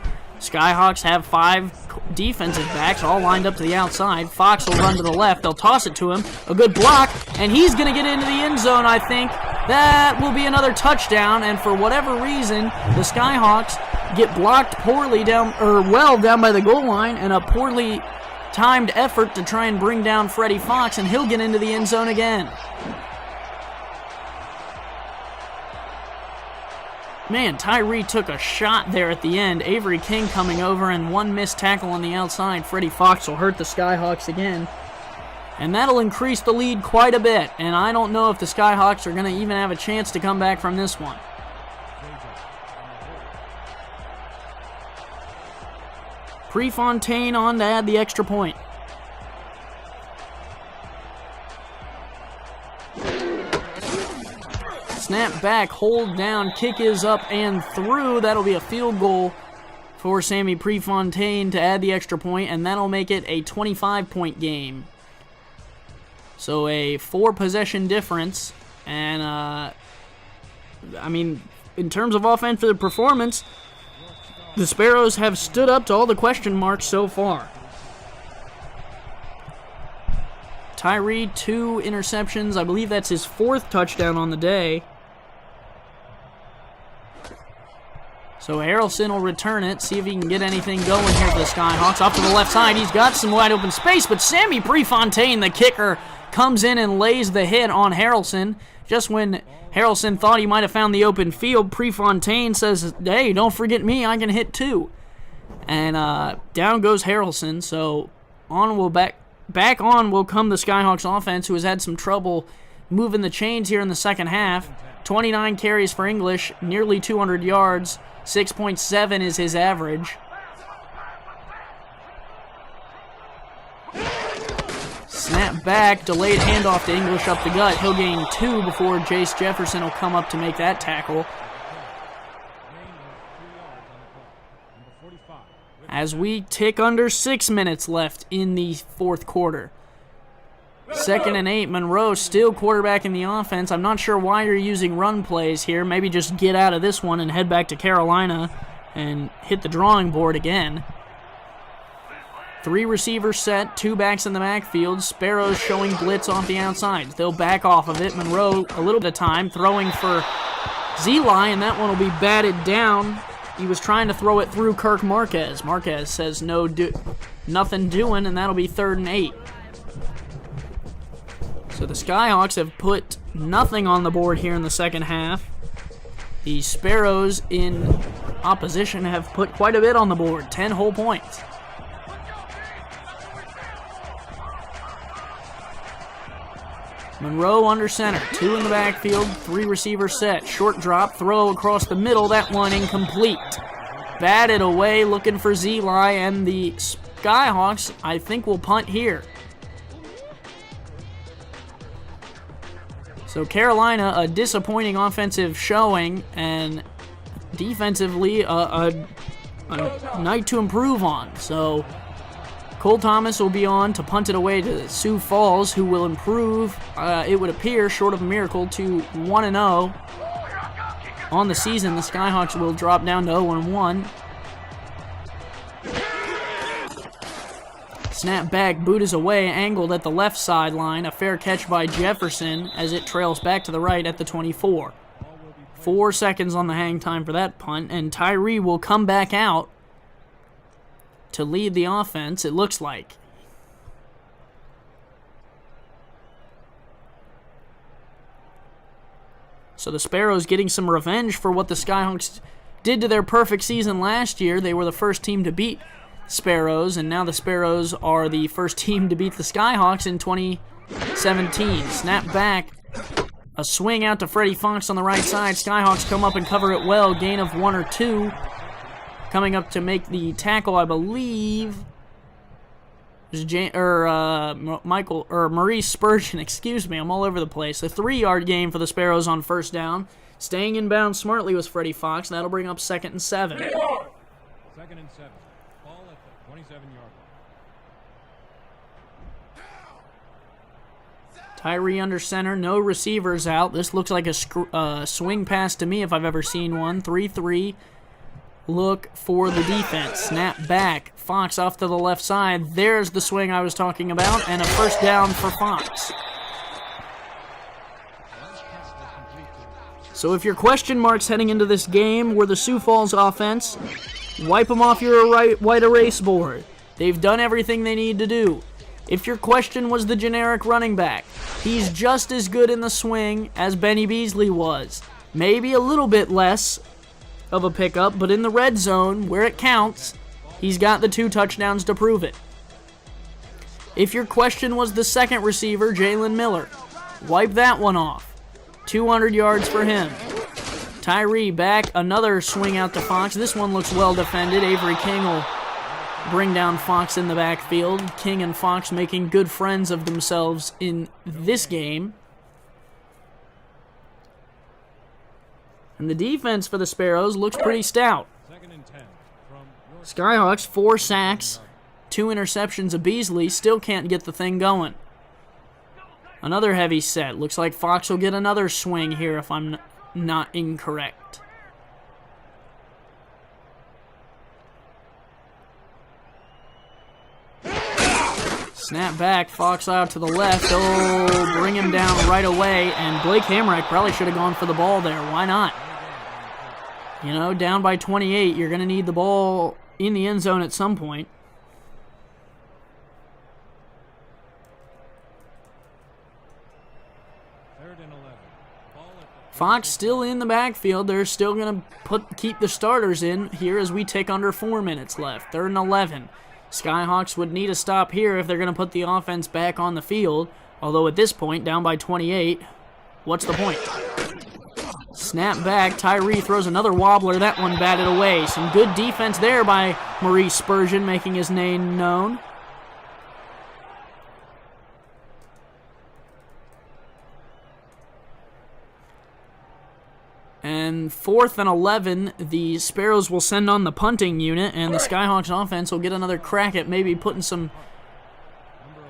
Skyhawks have 5 defensive backs all lined up to the outside. Fox will run to the left. They'll toss it to him. A good block, and he's going to get into the end zone, I think. That will be another touchdown, and for whatever reason, the Skyhawks get blocked poorly down by the goal line, and a poorly timed effort to try and bring down Freddie Fox, and he'll get into the end zone again. Man, Tyree took a shot there at the end. Avery King coming over, and one missed tackle on the outside. Freddie Fox will hurt the Skyhawks again. And that'll increase the lead quite a bit. And I don't know if the Skyhawks are going to even have a chance to come back from this one. Prefontaine on to add the extra point. Snap back, hold down, kick is up and through. That'll be a field goal for Sammy Prefontaine to add the extra point, and that'll make it a 25-point game. So a 4-possession difference, and I mean, in terms of offensive performance, the Sparrows have stood up to all the question marks so far. Tyree, 2 interceptions. I believe that's his 4th touchdown on the day. So Harrelson will return it, see if he can get anything going here for the Skyhawks. Off to the left side, he's got some wide open space, but Sammy Prefontaine, the kicker, comes in and lays the hit on Harrelson. Just when Harrelson thought he might have found the open field, Prefontaine says, hey, don't forget me, I can hit too. And down goes Harrelson, so back on will come the Skyhawks offense, who has had some trouble moving the chains here in the second half. 29 carries for English, nearly 200 yards. 6.7 is his average. Snap back, delayed handoff to English up the gut. He'll gain 2 before Jace Jefferson will come up to make that tackle. As we tick under 6 minutes left in the 4th quarter. 2nd and 8, Monroe still quarterback in the offense. I'm not sure why you're using run plays here. Maybe just get out of this one and head back to Carolina and hit the drawing board again. 3 receivers set, 2 backs in the backfield. Sparrows showing blitz off the outside. They'll back off of it. Monroe, a little bit of time, throwing for Zeli, and that one will be batted down. He was trying to throw it through Kirk Marquez. Marquez says nothing doing, and that'll be 3rd and 8. So the Skyhawks have put nothing on the board here in the second half. The Sparrows in opposition have put quite a bit on the board, 10 whole points. Monroe under center, 2 in the backfield, 3 receivers set. Short drop, throw across the middle, that one incomplete. Batted away, looking for Zeli, and the Skyhawks, I think, will punt here. So Carolina, a disappointing offensive showing, and defensively, a night to improve on. So Cole Thomas will be on to punt it away to Sioux Falls, who will improve, it would appear, short of a miracle, to 1-0. On the season, the Skyhawks will drop down to 0-1. Snap back, boot is away, angled at the left sideline. A fair catch by Jefferson as it trails back to the right at the 24. 4 seconds on the hang time for that punt, and Tyree will come back out to lead the offense, it looks like. So the Sparrows getting some revenge for what the Skyhawks did to their perfect season last year. They were the first team to beat Sparrows, and now the Sparrows are the first team to beat the Skyhawks in 2017. Snap back. A swing out to Freddie Fox on the right side. Skyhawks come up and cover it well. Gain of 1 or 2. Coming up to make the tackle, I believe, is Maurice Spurgeon. Excuse me, I'm all over the place. A 3-yard gain for the Sparrows on first down. Staying in bounds smartly was Freddie Fox. That'll bring up 2nd and 7. 2nd and 7. Ball at the 27-yard line. Tyree under center. No receivers out. This looks like a swing pass to me if I've ever seen one. 3-3. Look for the defense. Snap back. Fox off to the left side. There's the swing I was talking about, and a first down for Fox. So if your question marks heading into this game were the Sioux Falls offense, wipe them off your white erase board. They've done everything they need to do. If your question was the generic running back, he's just as good in the swing as Benny Beasley was. Maybe a little bit less of a pickup, but in the red zone, where it counts, he's got the 2 touchdowns to prove it. If your question was the second receiver, Jalen Miller, wipe that one off. 200 yards for him. Tyree back, another swing out to Fox. This one looks well defended. Avery King will bring down Fox in the backfield. King and Fox making good friends of themselves in this game. And the defense for the Sparrows looks pretty stout. 2nd and 10. Skyhawks, 4 sacks, 2 interceptions of Beasley. Still can't get the thing going. Another heavy set. Looks like Fox will get another swing here if I'm not incorrect. Snap back, Fox out to the left. Oh, bring him down right away. And Blake Hamrick probably should have gone for the ball there. Why not? You know, down by 28, you're going to need the ball in the end zone at some point. Fox still in the backfield. They're still going to keep the starters in here as we take under 4 minutes left. 3rd and 11. Skyhawks would need a stop here if they're going to put the offense back on the field. Although at this point, down by 28, what's the point? Snap back. Tyree throws another wobbler. That one batted away. Some good defense there by Maurice Spurgeon, making his name known. And 4th and 11, the Sparrows will send on the punting unit, and the Skyhawks offense will get another crack at maybe putting some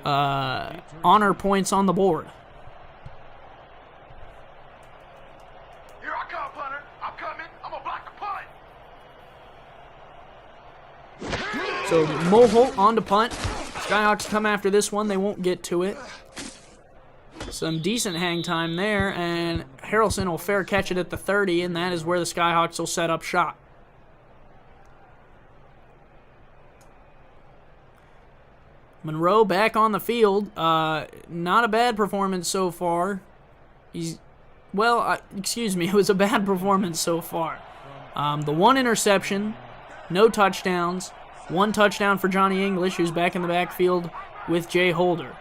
honor points on the board. Here I come, punter. I'm coming. I'm going to block the punt. So Moholt on to punt. Skyhawks come after this one. They won't get to it. Some decent hang time there, and Harrelson will fair catch it at the 30, and that is where the Skyhawks will set up shop. Monroe back on the field. Not a bad performance so far. It was a bad performance so far. The 1 interception, no touchdowns, 1 touchdown for Johnny English, who's back in the backfield with Jay Holder.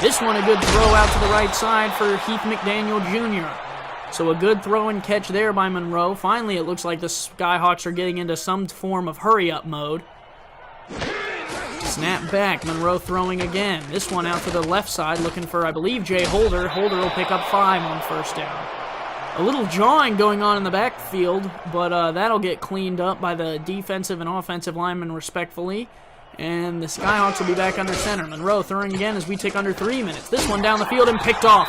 This one a good throw out to the right side for Heath McDaniel Jr. So a good throw and catch there by Monroe. Finally, it looks like the Skyhawks are getting into some form of hurry-up mode. Snap back, Monroe throwing again. This one out to the left side, looking for, I believe, Jay Holder. Holder will pick up 5 on first down. A little jawing going on in the backfield, but that'll get cleaned up by the defensive and offensive linemen respectfully. And the Skyhawks will be back under center. Monroe throwing again as we take under 3 minutes. This one down the field and picked off.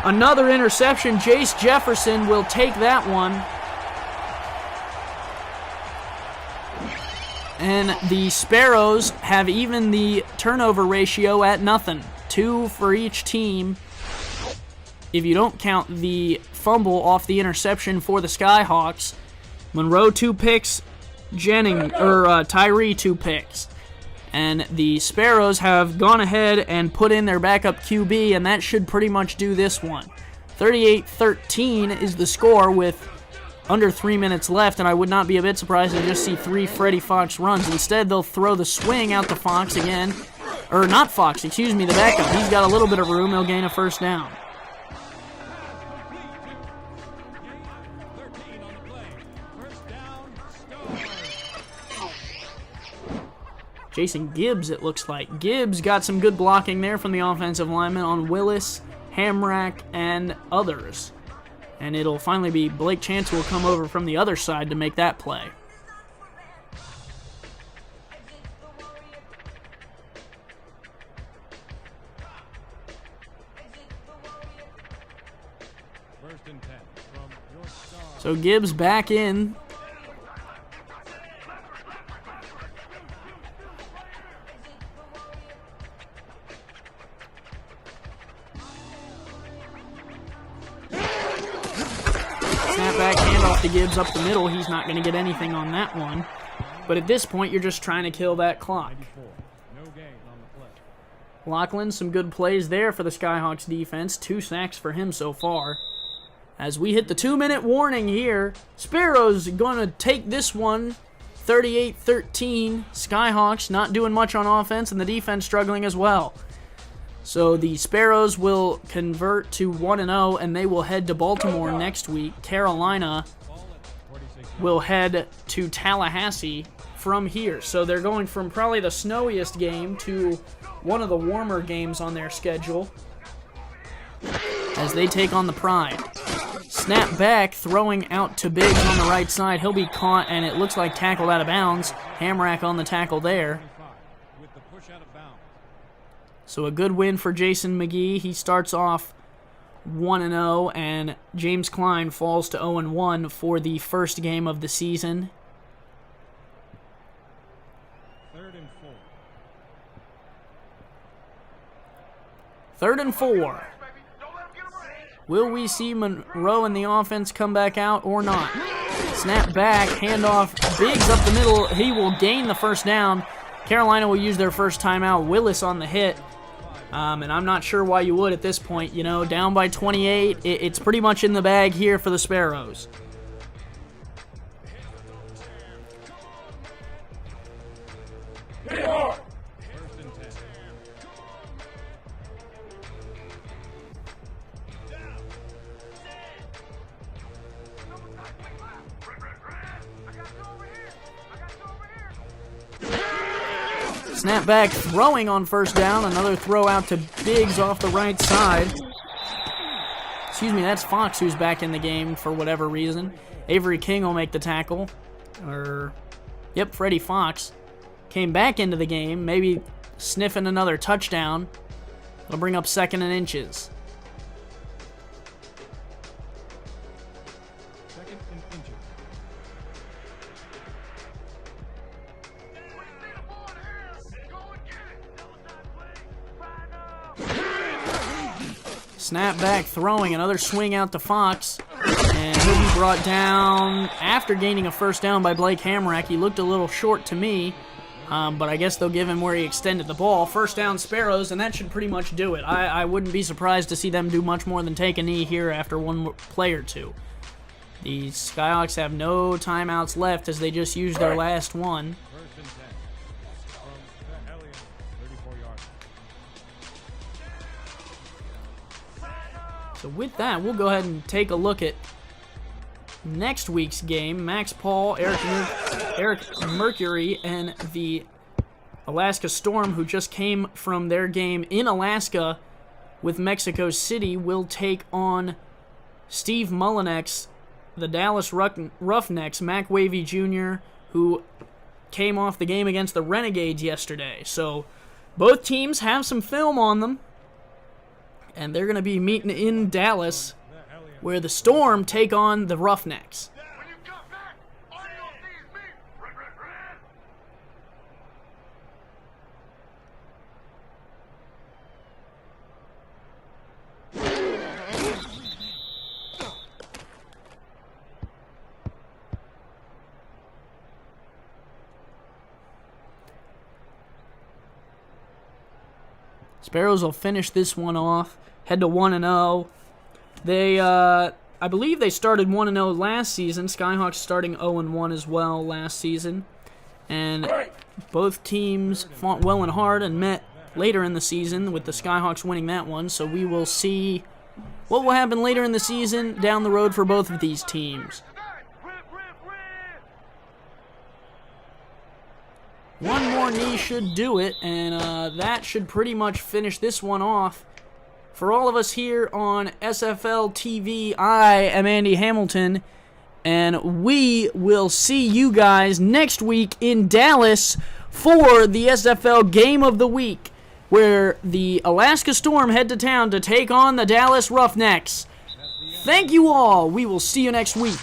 Another interception. Jace Jefferson will take that one. And the Sparrows have even the turnover ratio at nothing. 2 for each team. If you don't count the fumble off the interception for the Skyhawks. Monroe 2 picks. Tyree 2 picks. And the Sparrows have gone ahead and put in their backup QB, and that should pretty much do this one. 38-13 is the score with under 3 minutes left, and I would not be a bit surprised to just see 3 Freddie Fox runs. Instead, they'll throw the swing out to Fox again. Or not Fox, excuse me, the backup. He's got a little bit of room. He'll gain a first down. Jason Gibbs, it looks like. Gibbs got some good blocking there from the offensive lineman on Willis, Hamrack, and others. And it'll finally be Blake Chance who will come over from the other side to make that play. First and 10 from your star. So Gibbs back in. Snapback handoff to Gibbs up the middle. He's not going to get anything on that one. But at this point, you're just trying to kill that clock. No gain on the play. Lachlan, some good plays there for the Skyhawks defense. 2 sacks for him so far. As we hit the 2-minute warning here, Sparrows going to take this one 38-13. Skyhawks not doing much on offense and the defense struggling as well. So the Sparrows will convert to 1-0 and they will head to Baltimore next week. Carolina will head to Tallahassee from here. So they're going from probably the snowiest game to one of the warmer games on their schedule as they take on the Pride. Snap back, throwing out to Biggs on the right side. He'll be caught, and it looks like tackled out of bounds. Hamrack on the tackle there. With the push out of bounds. So a good win for Jason McGee. He starts off 1-0, and James Klein falls to 0-1 for the first game of the season. 3rd and 4. 3rd and 4. Will we see Monroe and the offense come back out or not? Snap back, handoff, Biggs up the middle. He will gain the first down. Carolina will use their first timeout. Willis on the hit. And I'm not sure why you would at this point. You know, down by 28. It's pretty much in the bag here for the Sparrows. First and 10. Snap back, throwing on first down. Another throw out to Biggs off the right side. Excuse me, that's Fox who's back in the game for whatever reason. Avery King will make the tackle. Yep, Freddie Fox came back into the game, maybe sniffing another touchdown. It'll bring up 2nd and inches. 2nd and inches. Snap back, throwing, another swing out to Fox. And he'll be brought down after gaining a first down by Blake Hamrack. He looked a little short to me, but I guess they'll give him where he extended the ball. First down Sparrows, and that should pretty much do it. I wouldn't be surprised to see them do much more than take a knee here after one play or two. The Skyhawks have no timeouts left as they just used their last one. 1st and 10 from the Hellion 34-yard. So with that, we'll go ahead and take a look at next week's game. Max Paul, Eric Mercury, and the Alaska Storm, who just came from their game in Alaska with Mexico City, will take on Steve Mullinex, the Dallas Roughnecks, Mac Wavy Jr., who came off the game against the Renegades yesterday. So both teams have some film on them, and they're going to be meeting in Dallas, where the Storm take on the Roughnecks. When you come back, all you'll see is me. Red, red, red. Sparrows will finish this one off, head to 1-0. They, I believe they started 1-0 last season. Skyhawks starting 0-1 as well last season. And both teams fought well and hard and met later in the season with the Skyhawks winning that one. So we will see what will happen later in the season down the road for both of these teams. One more knee should do it, and that should pretty much finish this one off. For all of us here on SFL TV, I am Andy Hamilton, and we will see you guys next week in Dallas for the SFL Game of the Week, where the Alaska Storm head to town to take on the Dallas Roughnecks. Thank you all. We will see you next week.